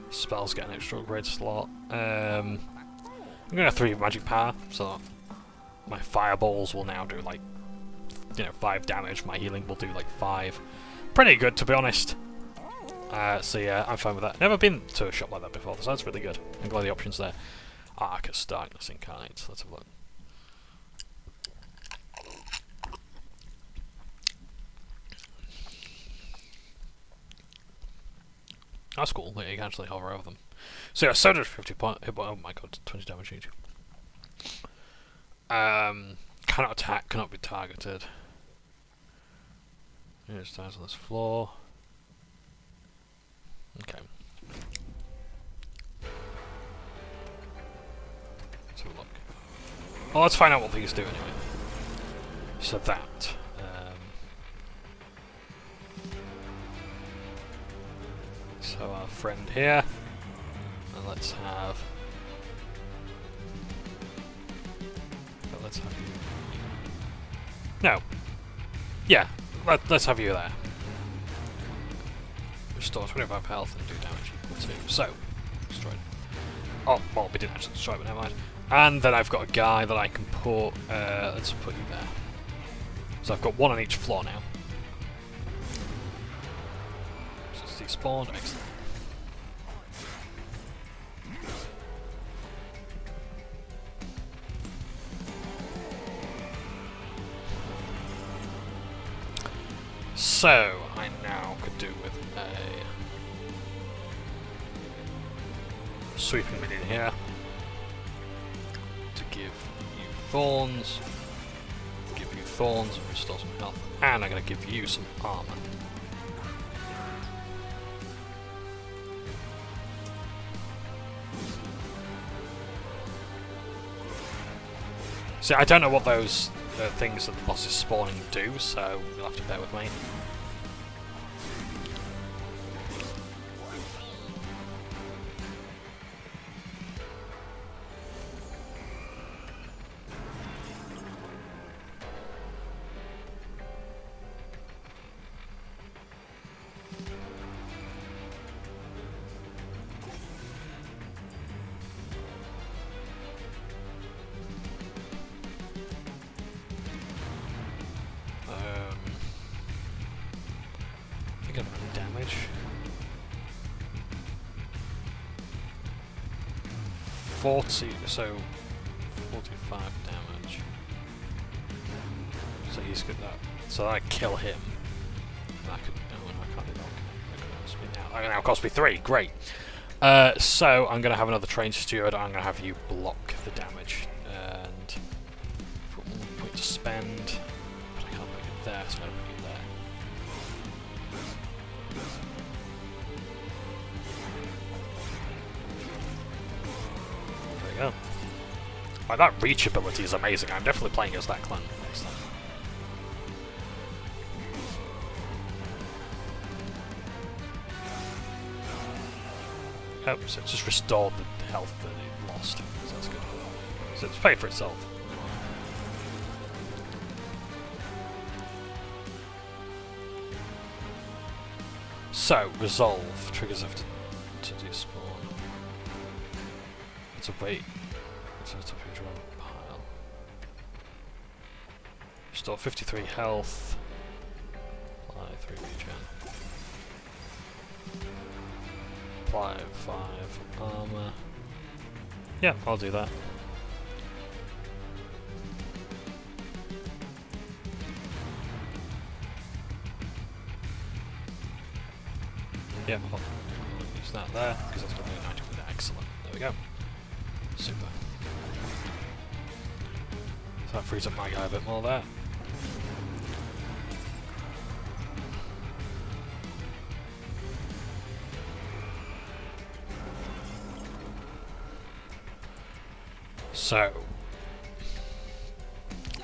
Speaker 2: Spells get an extra upgrade slot. I'm going to have 3 magic power. So my fireballs will now do like, 5 damage. My healing will do like 5. Pretty good, to be honest. So yeah, I'm fine with that. Never been to a shop like that before, so that's really good. I'm glad the option's there. Arcus Darkness Incarnate. Let's have a look. That's cool that you can actually hover over them. So yeah, 750 point. Oh my god, 20 damage each. Cannot attack, cannot be targeted. It stands on this floor. Okay. Let's have a look. Well, let's find out what these do anyway. So that. So our friend here. And let's have... Let's have you... No. Yeah, let's have you there. Restore 25 health and do damage equal to. So, destroyed. Oh, well, we didn't actually destroy it, but never mind. And then I've got a guy that I can put... let's put you there. So I've got 1 on each floor now. So it's despawned. Excellent. So, I now could do with a sweeping minion here to give you thorns, and restore some health, and I'm going to give you some armor. See, I don't know what those things that the boss is spawning do, so you'll have to bear with me.
Speaker 1: damage. 40, so 45 damage. So he's good that. So I kill him. That could. Oh, no, I can't do that. That could cost me now. That now cost me 3. Great. So I'm going to have another train steward. I'm going to have you block the damage and put 1 point to spend. But I can't make it there, so I'm going to put it there. There we go. Like, that reach ability is amazing. I'm definitely playing as that clan next time. Oh, so it's just restored the health that it lost. So that's good. So it's paid for itself. So, resolve. Triggers have to despawn. It's a wait. It's a top of your pile. Restore 53 health. Apply 3 regen. Apply 5 armor. Yeah, I'll do that. Yeah, I'll use that there, because that's going to be an item with it. Excellent. There we go. Super. So that frees up my guy a bit more there. So,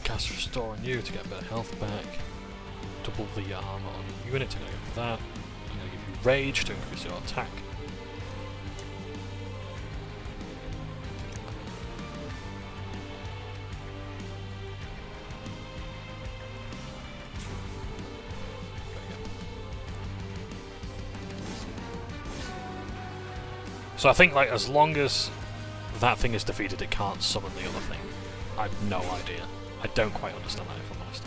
Speaker 1: cast Restore on you to get a bit of health back. Double the armor on the unit to go for that. I'm going to give you Rage to increase your attack. So I think, like, as long as that thing is defeated, it can't summon the other thing. I have no idea. I don't quite understand that, if I'm honest.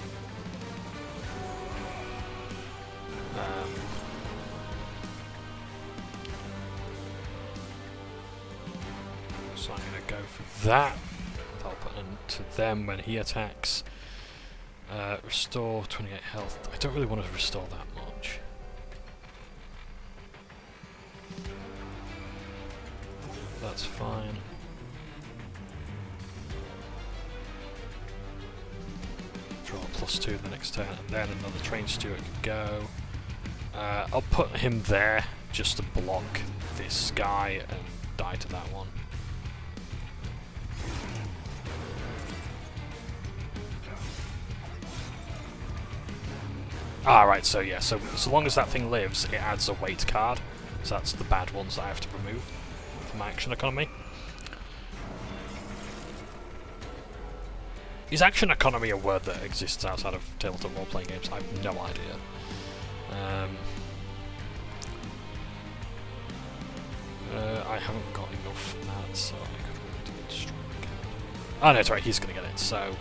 Speaker 1: So I'm going to go for that. I'll put into them when he attacks. Restore 28 health. I don't really want to restore that much. That's fine. Draw +2 the next turn, and then another train steward could go. I'll put him there just to block this guy and die to that one. Ah, right, so yeah, so long as that thing lives, it adds a weight card. So that's the bad ones that I have to remove from my action economy. Is action economy a word that exists outside of tabletop role-playing games? I have no idea. I haven't got enough of that, so I could really do a strike. Oh no, it's right, he's going to get it, so...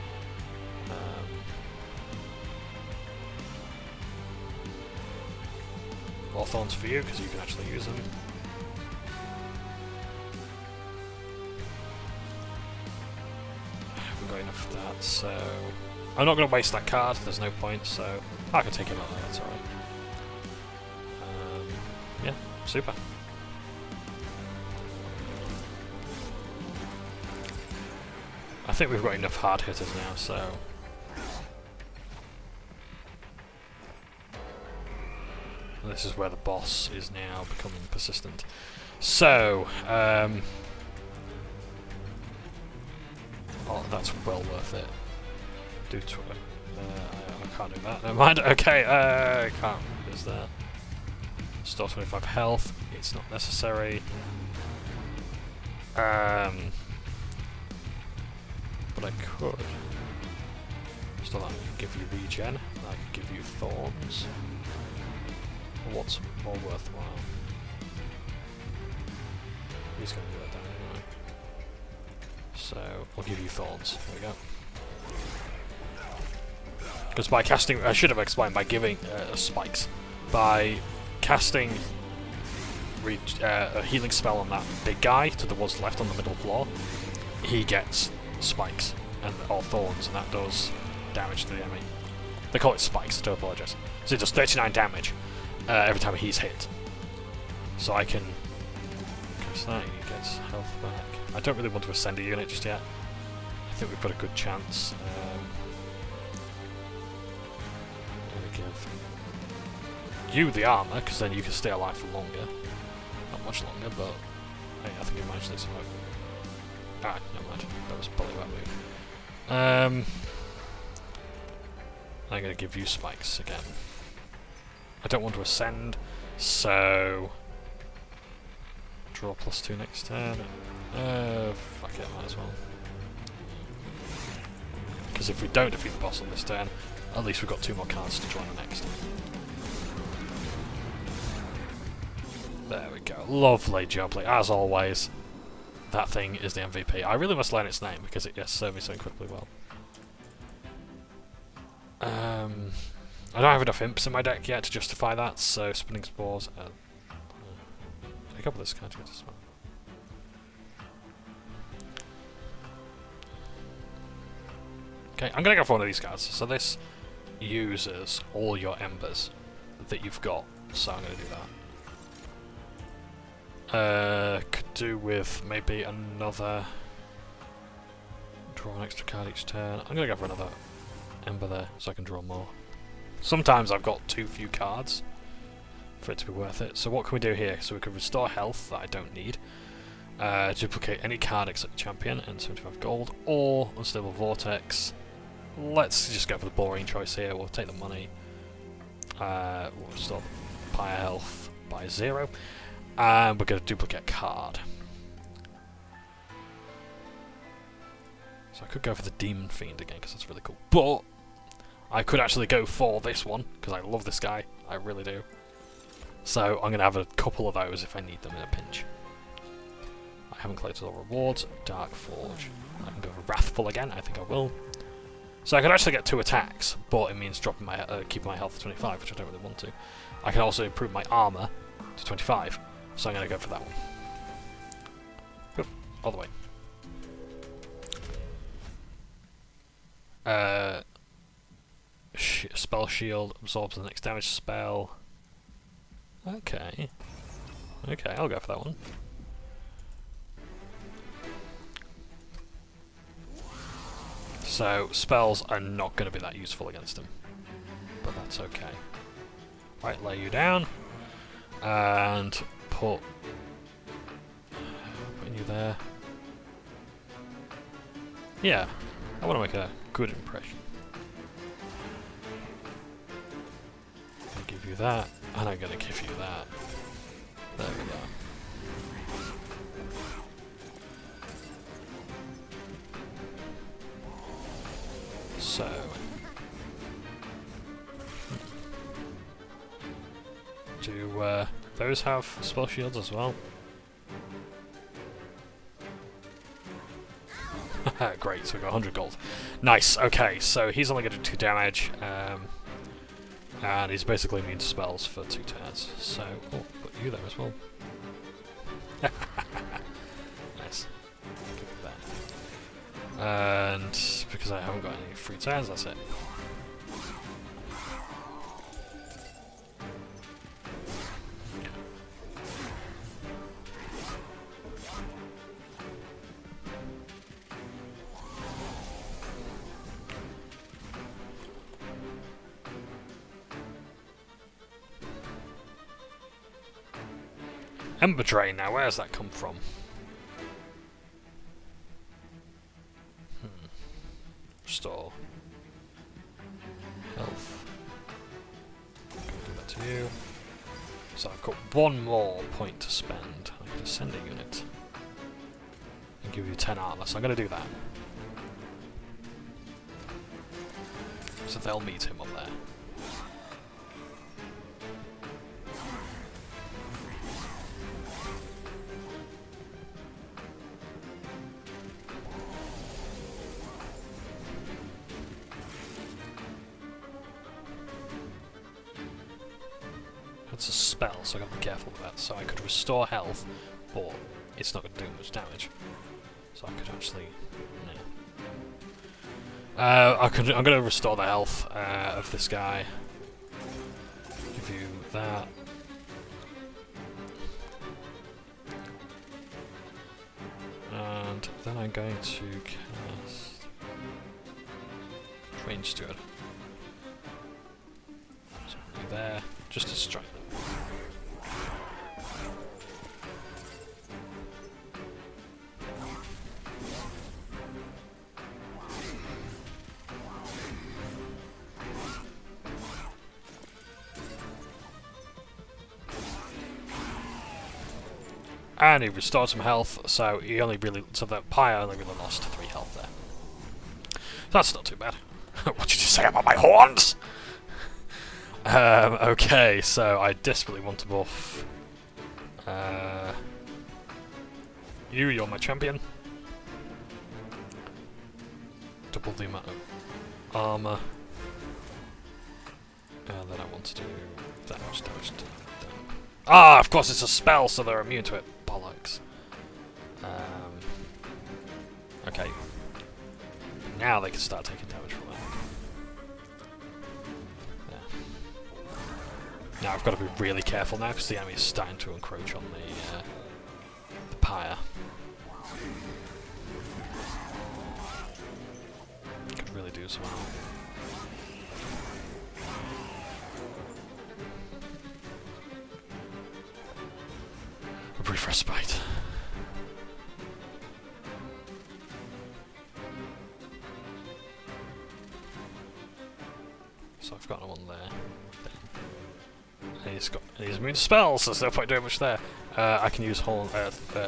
Speaker 1: more thorns for you, because you can actually use them. I haven't got enough of that, so... I'm not going to waste that card, there's no point, so... I can take him out there, that's alright. Yeah, super. I think we've got enough hard hitters now, so... And this is where the boss is now becoming persistent. So, oh, that's well worth it. Do I can't do that. Never mind. Okay, I can't. Is that? Store 25 health. It's not necessary. But I could. Still, I could give you regen. I could give you thorns. What's more worthwhile? He's going to do that down anyway. So, I'll give you thorns. There we go. Because by casting, I should have explained, by giving spikes. By casting a healing spell on that big guy to the ones left on the middle floor, he gets spikes or thorns, and that does damage to the enemy. They call it spikes, I do apologise. So it does 39 damage every time he's hit. So I can cast that, he gets health back. I don't really want to ascend a unit just yet. I think we've got a good chance. I'm going to give you the armour, because then you can stay alive for longer. Not much longer, but hey, I think you managed this one. Ah, never mind. That was probably that move. I'm going to give you spikes again. I don't want to ascend, so draw +2 next turn. Fuck it, might as well. Because if we don't defeat the boss on this turn, at least we've got 2 more cards to draw on the next. There we go. Lovely jubbly, as always. That thing is the MVP. I really must learn its name because it served me so incredibly well. I don't have enough imps in my deck yet to justify that, so spinning spores. Pick up this card to get as well. Okay, I'm gonna go for one of these cards. So this uses all your embers that you've got, so I'm gonna do that. Could do with maybe another draw an extra card each turn. I'm gonna go for another ember there so I can draw more. Sometimes I've got too few cards for it to be worth it. So what can we do here? So we can restore health that I don't need. Duplicate any card except champion and 75 gold, or unstable vortex. Let's just go for the boring choice here. We'll take the money. We'll restore the pyre health by 0. And we're going to duplicate card. So I could go for the Demon Fiend again, because that's really cool. But I could actually go for this one, because I love this guy. I really do. So I'm going to have a couple of those if I need them in a pinch. I haven't collected all rewards. Dark Forge. I can go for Wrathful again. I think I will. So I could actually get 2 attacks, but it means dropping my keeping my health to 25, which I don't really want to. I can also improve my armor to 25. So I'm going to go for that one. Oop, all the way. Spell Shield absorbs the next damage spell. Okay. Okay, I'll go for that one. So, spells are not going to be that useful against him. But that's okay. Right, lay you down. And putting you there. Yeah, I want to make a good impression. I'm going to give you that, and I'm going to give you that. There we go. So, do those have spell shields as well? Great, so we got 100 gold. Nice, okay, so he's only going to do 2 damage, and he's basically immune to spells for 2 turns. So, oh, put you there as well. Nice. Give me that. And because I haven't got any free turns, that's it. Ember Drain now, where does that come from? Restore health. I'm going to do that to you. So I've got 1 more point to spend. I'm going to send a unit and give you 10 armor, so I'm going to do that. So they'll meet him up there. It's a spell, so I gotta be careful with that. So I could restore health, but it's not gonna do much damage. So I could actually, I'm gonna restore the health of this guy. Give you that. And then I'm going to cast Train Steward. So there, just to strike them. And he restored some health, so he only really, so that Pyre only really lost 3 health there. That's not too bad. What did you say about my horns? Okay, so I desperately want to buff you're my champion. Double the amount of armor. And then I want to do damage. Ah, of course it's a spell, so they're immune to it. Bollocks. Okay. Now they can start taking damage from it. Yeah. Now I've got to be really careful now because the enemy is starting to encroach on the pyre. Could really do some harm. A brief respite. So I've got one there. And he's immune to spells, so there's no point doing much there. I can use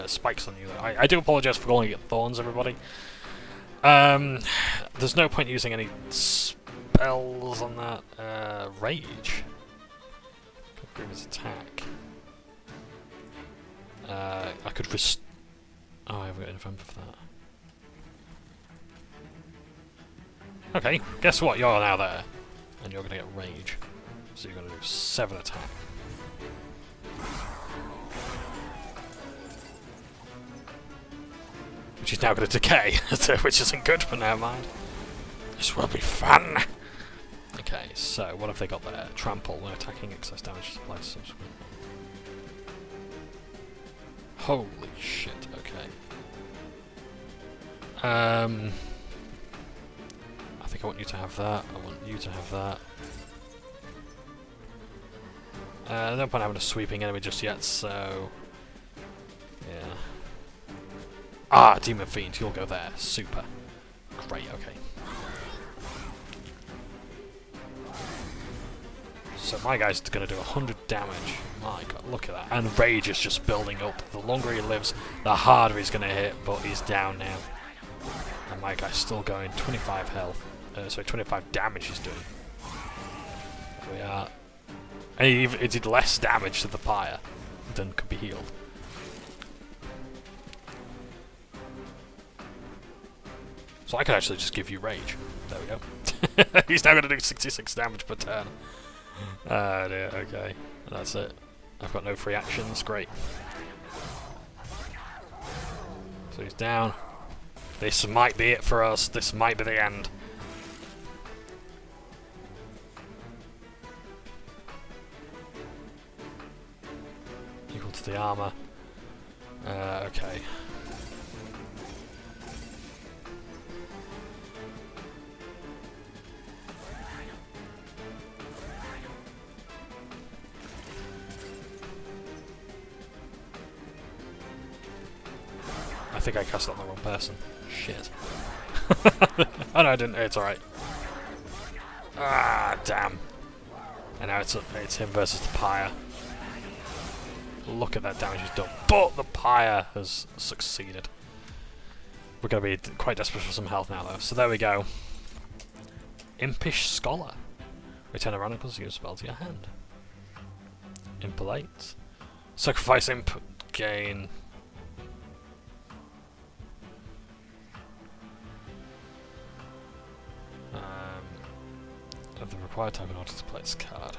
Speaker 1: spikes on you though. I do apologise for calling it thorns, everybody. There's no point using any spells on that. Rage. Improve his attack. I could oh, I haven't got enough amp for that. Okay, guess what? You're now there. And you're going to get rage. So you're going to do 7 attack. Which is now going to decay, which isn't good, but never mind. This will be fun! Okay, so what have they got there? Trample, when attacking, excess damage is applied to subsequent. Holy shit, okay. I think I want you to have that, I want you to have that. No point having a sweeping enemy just yet, so... yeah. Ah, Demon Fiend, you'll go there. Super. Great, okay. So my guy's going to do 100 damage. My god, look at that. And Rage is just building up. The longer he lives, the harder he's going to hit, but he's down now. And my guy's still going 25 health. Sorry, 25 damage he's doing. There we are. And he did less damage to the pyre than could be healed. So I could actually just give you Rage. There we go. He's now going to do 66 damage per turn. Ah dear, okay. That's it. I've got no free actions, great. So he's down. This might be it for us. This might be the end. Equal to the armor. Okay. I think I cast it on the wrong person. Shit. Oh no, I didn't. It's alright. Ah, damn. And now it's him versus the pyre. Look at that damage he's done. But the pyre has succeeded. We're going to be quite desperate for some health now, though. So there we go. Impish Scholar. Return a random consecutive spell to your hand. Impelate. Sacrifice Imp. Gain. Of the required type in order to play this card.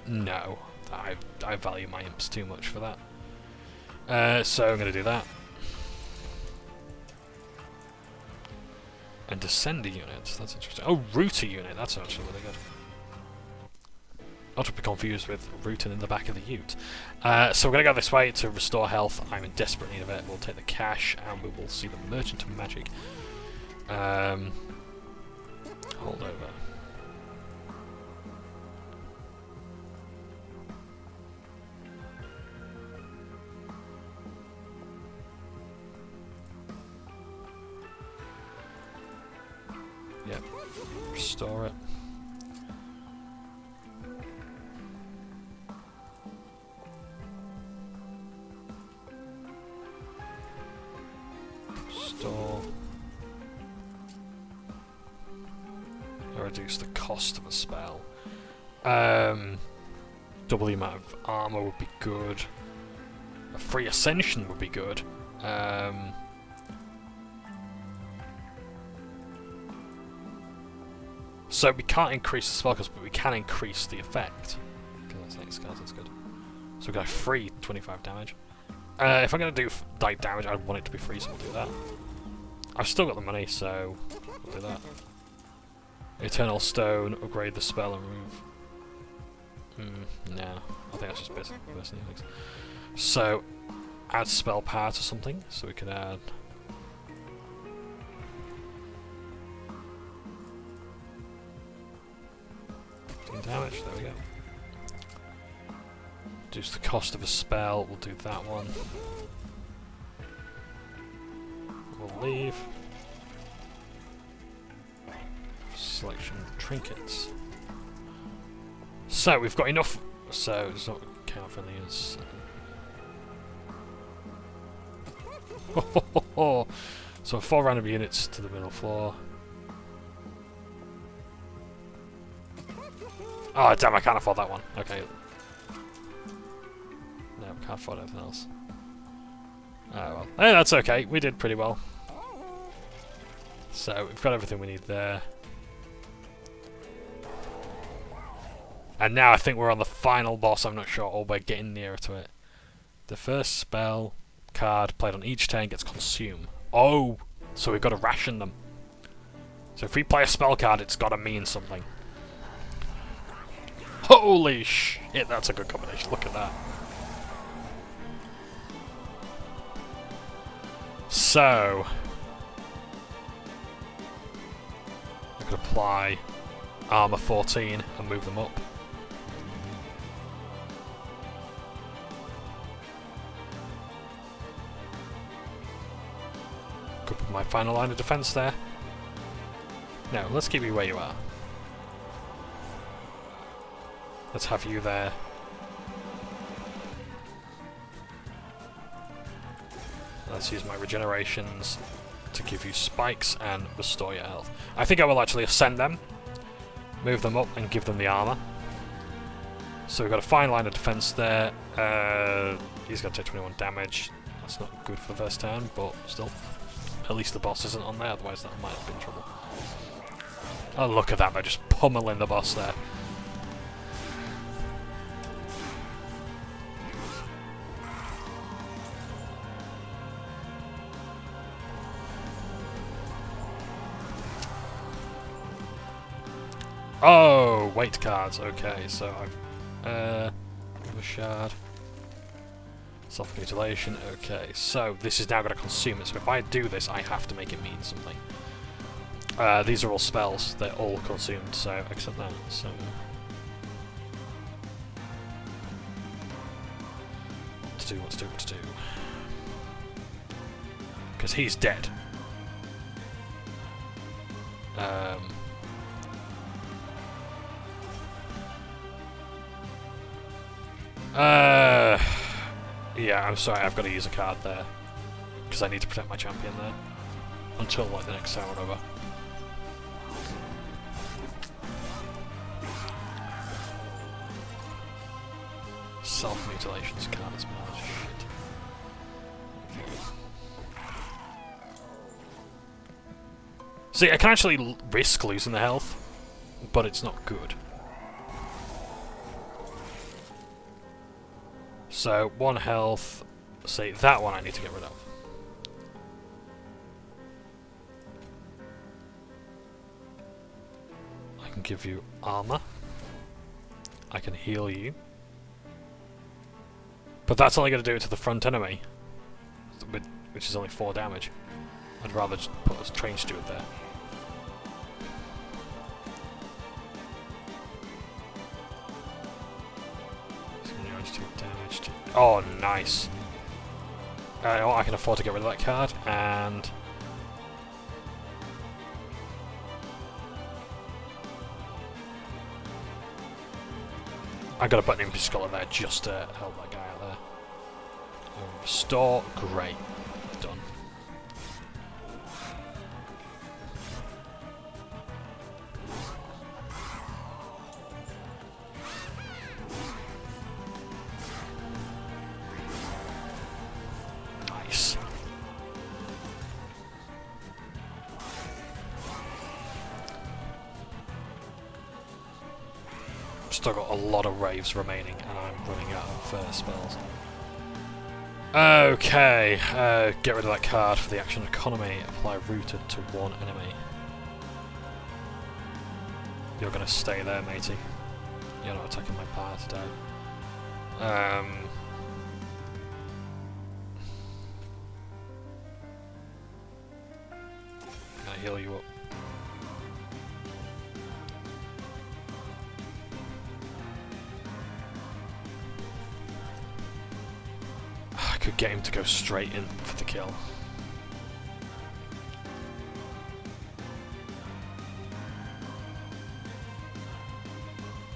Speaker 1: No. I value my imps too much for that. So I'm going to do that. And Descender units, that's interesting. Oh, Rooter unit, that's actually really good. Not to be confused with rooting in the back of the ute. So we're going to go this way to restore health. I'm in desperate need of it. We'll take the cash and we will see the Merchant of Magic. Hold over. Yep, restore it. Store. Reduce the cost of a spell. Double the amount of armor would be good. A free ascension would be good. So we can't increase the spell cost, but we can increase the effect. Okay, that's 8 scars, that's good. So we got a free 25 damage. If I'm going to do like damage, I want it to be free, so we'll do that. I've still got the money, so we'll do that. Eternal Stone, upgrade the spell and remove. No, I think that's just basic things. So, add spell power to something, so we can add. Damage, there we go. Reduce the cost of a spell, we'll do that one. We'll leave. Selection trinkets. So we've got enough. So it's not count for these. So 4 random units to the middle floor. Oh damn! I can't afford that one. Okay. No, can't afford anything else. Oh well. Hey, that's okay. We did pretty well. So we've got everything we need there. And now I think we're on the final boss, I'm not sure, or we're getting nearer to it. The first spell card played on each turn gets consumed. Oh! So we've got to ration them. So if we play a spell card, it's got to mean something. Holy shit, that's a good combination, look at that. So... I could apply armor 14 and move them up. Could put my final line of defense there. No, let's keep you where you are. Let's have you there. Let's use my regenerations to give you spikes and restore your health. I think I will actually ascend them, move them up and give them the armor. So we've got a fine line of defense there. He's going to take 21 damage. That's not good for the first turn, but still. At least the boss isn't on there, otherwise that might have been trouble. Oh, look at that, they're just pummeling the boss there. Oh, weight cards, okay, so I've... shard. Self-mutilation, okay, so this is now going to consume it, so if I do this, I have to make it mean something. These are all spells, they're all consumed, so accept that, so... What to do. Because he's dead. Yeah, I'm sorry, I've got to use a card there. Because I need to protect my champion there. Until, like, the next time or over. Self-mutilations card as well. Shit. See, I can actually risk losing the health, but it's not good. So, 1 health. See, that one I need to get rid of. I can give you armor. I can heal you. But that's only going to do it to the front enemy, which is only 4 damage. I'd rather just put a train steward there. Oh, nice. I can afford to get rid of that card, and I got a button in Scholar there just to help that guy out there. Restore, great, done. Nice. Still got a lot of raves remaining, and I'm running out of spells. Okay, get rid of that card for the action economy. Apply rooted to 1 enemy. You're gonna stay there, matey. You're not attacking my power today. Gonna heal you up. I could get him to go straight in for the kill.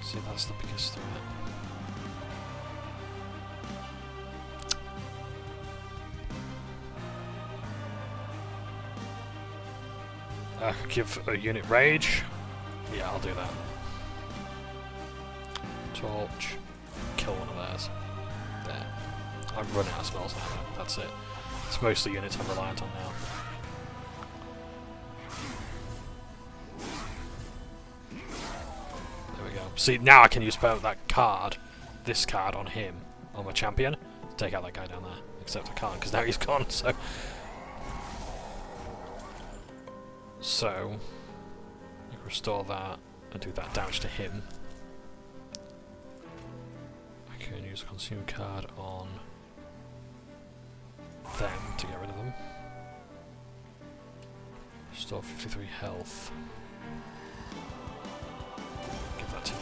Speaker 1: See, that's the biggest threat. I could give a unit rage. Yeah, I'll do that. Torch. Kill one of theirs. There. I'm running out of spells now, though. That's it. It's mostly units I'm reliant on now. There we go. See, now I can use that card, this card on him, on my champion, to take out that guy down there. Except I can't, because now he's gone, so... So, you can restore that and do that damage to him. I can use a consume card on them to get rid of them. Restore 53 health. Give that to you.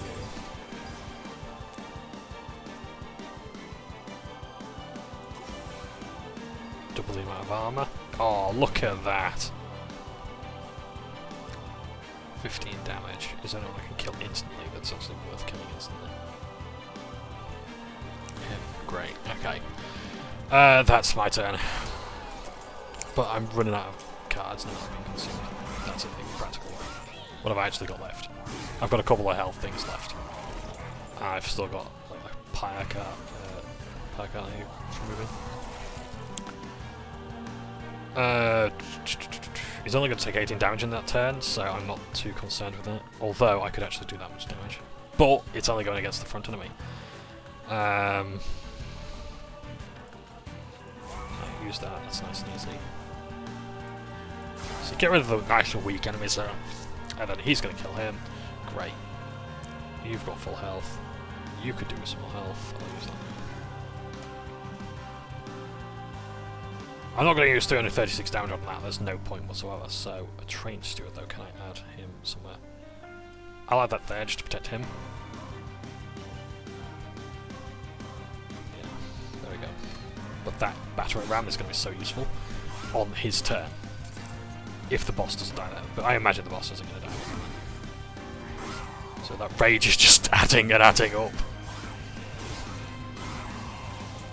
Speaker 1: Double the amount of armor. Oh, look at that! 15 damage is anyone I can kill instantly that's actually worth killing instantly. Him, great, okay. That's my turn. But I'm running out of cards now that have been consumed. That's it, practical. What have I actually got left? I've got a couple of health things left. I've still got like a pyre card I need removing. He's only going to take 18 damage in that turn, so I'm not too concerned with that. Although I could actually do that much damage. But it's only going against the front enemy. Use that, that's nice and easy. So get rid of the nice and weak enemies there. And then he's going to kill him. Great. You've got full health. You could do with some more health. I'll use that. I'm not going to use 336 damage on that, there's no point whatsoever. So, a train steward though, can I add him somewhere? I'll add that there just to protect him. Yeah, there we go. But that battering ram is going to be so useful on his turn. If the boss doesn't die there. But I imagine the boss isn't going to die. So that rage is just adding and adding up.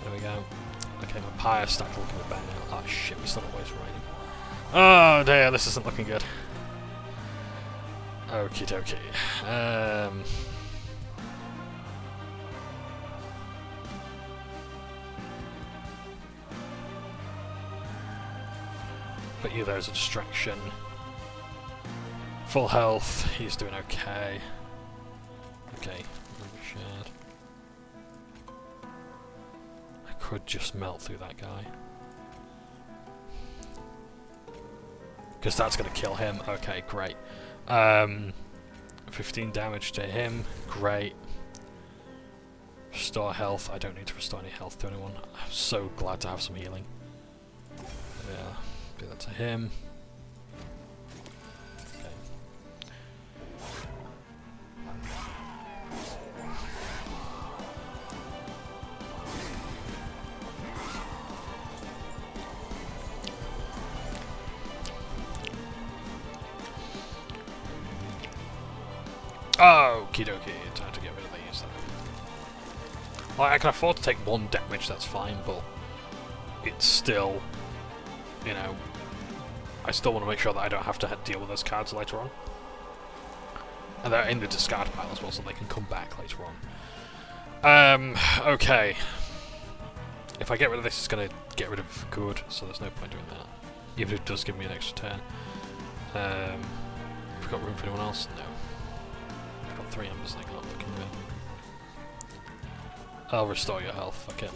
Speaker 1: There we go. Okay, my pyre stack looking a bit bad now. Oh shit, we still got ways for raining. Oh dear, this isn't looking good. Okie dokie. Put you there as a distraction. Full health, he's doing okay. Okay, shared. could just melt through that guy. Because that's going to kill him. Okay, great. 15 damage to him. Great. Restore health. I don't need to restore any health to anyone. I'm so glad to have some healing. Yeah, do that to him. Okay. Okie dokie, time to get rid of these then. Well, I can afford to take 1 damage, that's fine, but it's still, you know, I still want to make sure that I don't have to deal with those cards later on. And they're in the discard pile as well, so they can come back later on. Okay. If I get rid of this, it's going to get rid of good, so there's no point doing that. Even if it does give me an extra turn. Have we got room for anyone else? No. I've got 3 numbers, I can't fucking do it. I'll restore your health, fuck it.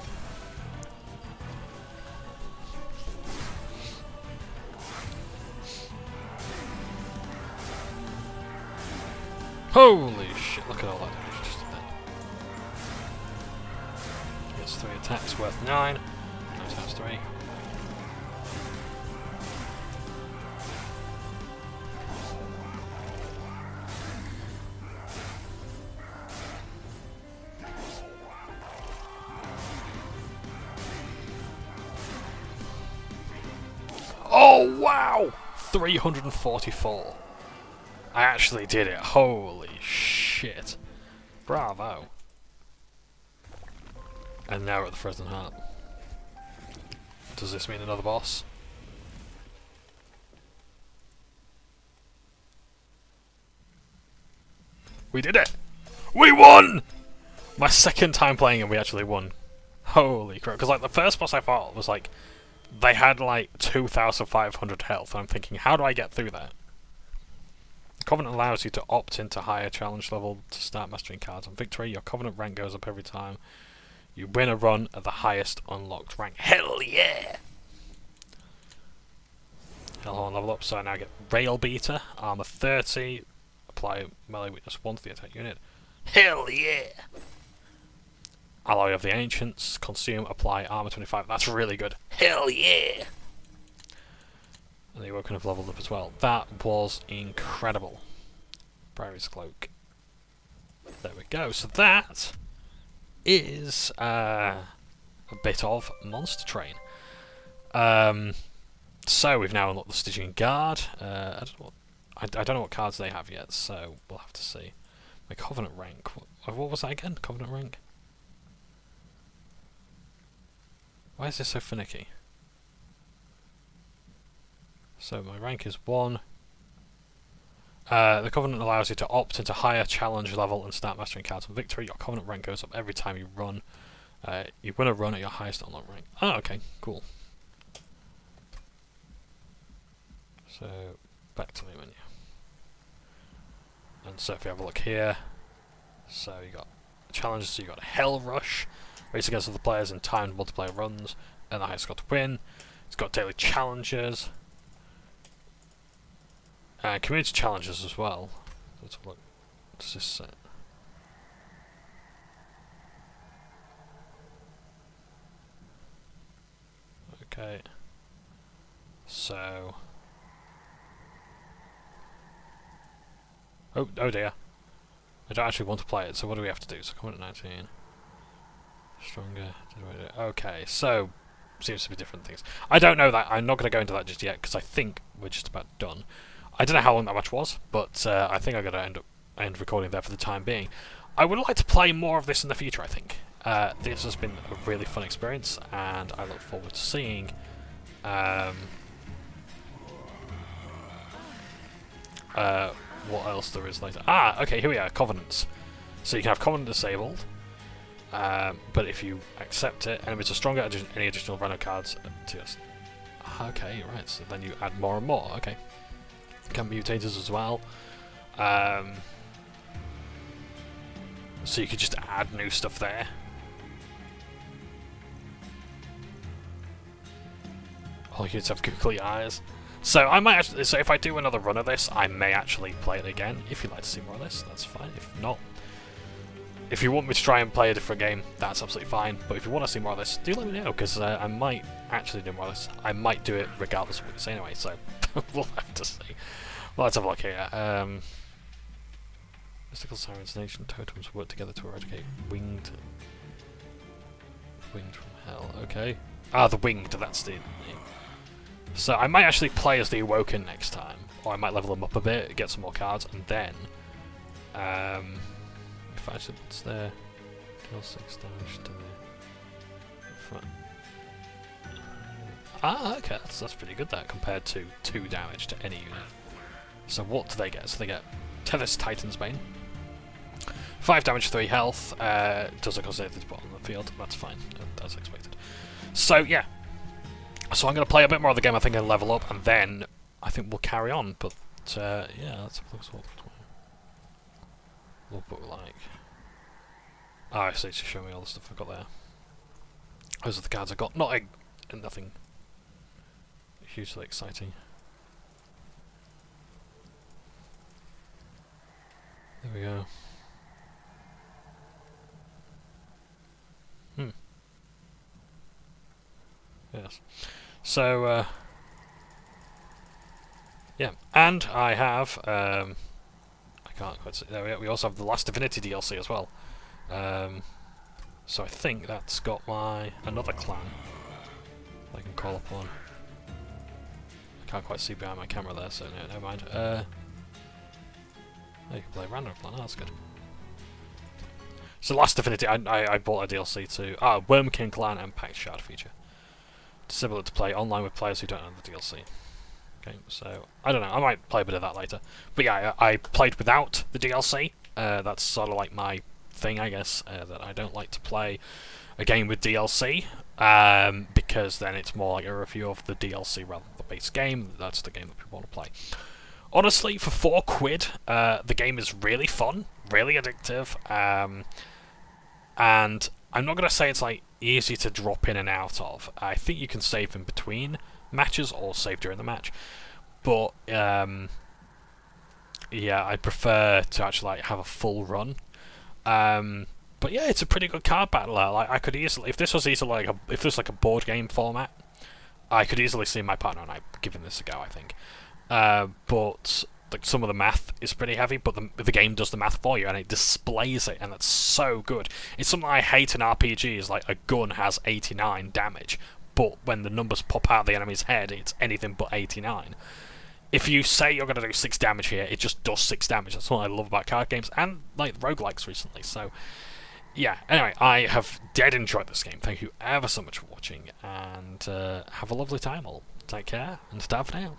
Speaker 1: Holy shit, look at all that damage just did then. Gets 3 attacks worth 9. 9 times 3. Oh wow! 344. I actually did it. Holy shit. Bravo. And now we're at the Frozen Heart. Does this mean another boss? We did it! We won! My second time playing and we actually won. Holy crap. Because like the first boss I fought was like, they had like 2,500 health, and I'm thinking, how do I get through that? Covenant allows you to opt into higher challenge level to start mastering cards. On victory, your Covenant rank goes up every time you win a run at the highest unlocked rank. Hell yeah! Hellhorn level up, so I now get Rail Beater, armor 30, apply melee weakness 1 to the attack unit. Hell yeah! Alloy of the Ancients, consume, apply armor 25. That's really good. Hell yeah! And the Awoken have leveled up as well. That was incredible. Briary's Cloak. There we go. So that is a bit of Monster Train. So we've now unlocked the Stygian Guard. I don't know what cards they have yet, so we'll have to see. My Covenant rank. What was that again? Covenant rank? Why is this so finicky? So my rank is 1. The Covenant allows you to opt into higher challenge level and start mastering cards on victory. Your Covenant rank goes up every time you run. You win a run at your highest unlock rank. Oh, okay, cool. So, back to the menu. And so if you have a look here, so you got challenges, so you got Hell Rush, race against other players in timed multiplayer runs, and the highest score to win. It's got daily challenges. Community challenges as well. Let's have a look. What does this say? Okay. So. Oh dear. I don't actually want to play it, so what do we have to do? So come on at 19. Stronger. Okay, so seems to be different things. I don't know that. I'm not going to go into that just yet because I think we're just about done. I don't know how long that match was, but I think I'm going to end recording there for the time being. I would like to play more of this in the future, I think. This has been a really fun experience, and I look forward to seeing what else there is later. Ah, okay, here we are, Covenants. So you can have Covenant disabled, but if you accept it, enemies are stronger, any additional random cards to us. Okay, right, so then you add more and more, okay. Can mutators as well. So you could just add new stuff there. All units have googly eyes. So I might actually, so if I do another run of this, I may actually play it again. If you'd like to see more of this, that's fine. If not, if you want me to try and play a different game, that's absolutely fine. But if you want to see more of this, do let me know, because I might actually do more of this. I might do it regardless of what you say anyway, so we'll have to see. Well, let's have a look here. Mystical Sirens Nation totems work together to eradicate winged from hell. Okay. Ah, the winged, that's the name. So I might actually play as the Awoken next time, or I might level them up a bit, get some more cards, and then, if I actually what's there, deal 6 damage to the. Ah, okay, that's pretty good. That compared to 2 damage to any unit. So what do they get? So they get Tethys Titan's Bane, 5 damage, 3 health. Doesn't cause anything to put on the field. That's fine, as expected. So yeah. So I'm going to play a bit more of the game, I think, and level up, and then I think we'll carry on. But yeah, let's have a look at what book like. Oh, I see, to show me all the stuff I've got there. Those are the cards I've got. Nothing hugely exciting. There we go. Yes. So, yeah, and I have, I can't quite see, there we also have the Last Divinity DLC as well. So I think that's got another clan I can call upon. I can't quite see behind my camera there, so no, never mind. Oh, you can play random clan, that's good. So Last Divinity, I bought a DLC to, Wormkin clan and Pact Shard feature. Similar to play online with players who don't own the DLC. Okay, so I don't know. I might play a bit of that later. But yeah, I played without the DLC. That's sort of like my thing, I guess. That I don't like to play a game with DLC because then it's more like a review of the DLC rather than the base game. That's the game that people want to play. Honestly, for £4, the game is really fun, really addictive, and I'm not going to say it's like easy to drop in and out of. I think you can save in between matches or save during the match, but yeah, I prefer to actually like have a full run. But yeah, it's a pretty good card battler. Like I could easily, if this was like a board game format, I could easily see my partner and I giving this a go, I think. But like some of the math is pretty heavy, but the game does the math for you and it displays it, and that's so good. It's something I hate in RPGs, like a gun has 89 damage, but when the numbers pop out of the enemy's head, it's anything but 89. If you say you're going to do 6 damage here, it just does 6 damage. That's what I love about card games, and like roguelikes recently. So yeah, anyway, I have dead enjoyed this game. Thank you ever so much for watching, and have a lovely time all. Take care, and ta for now.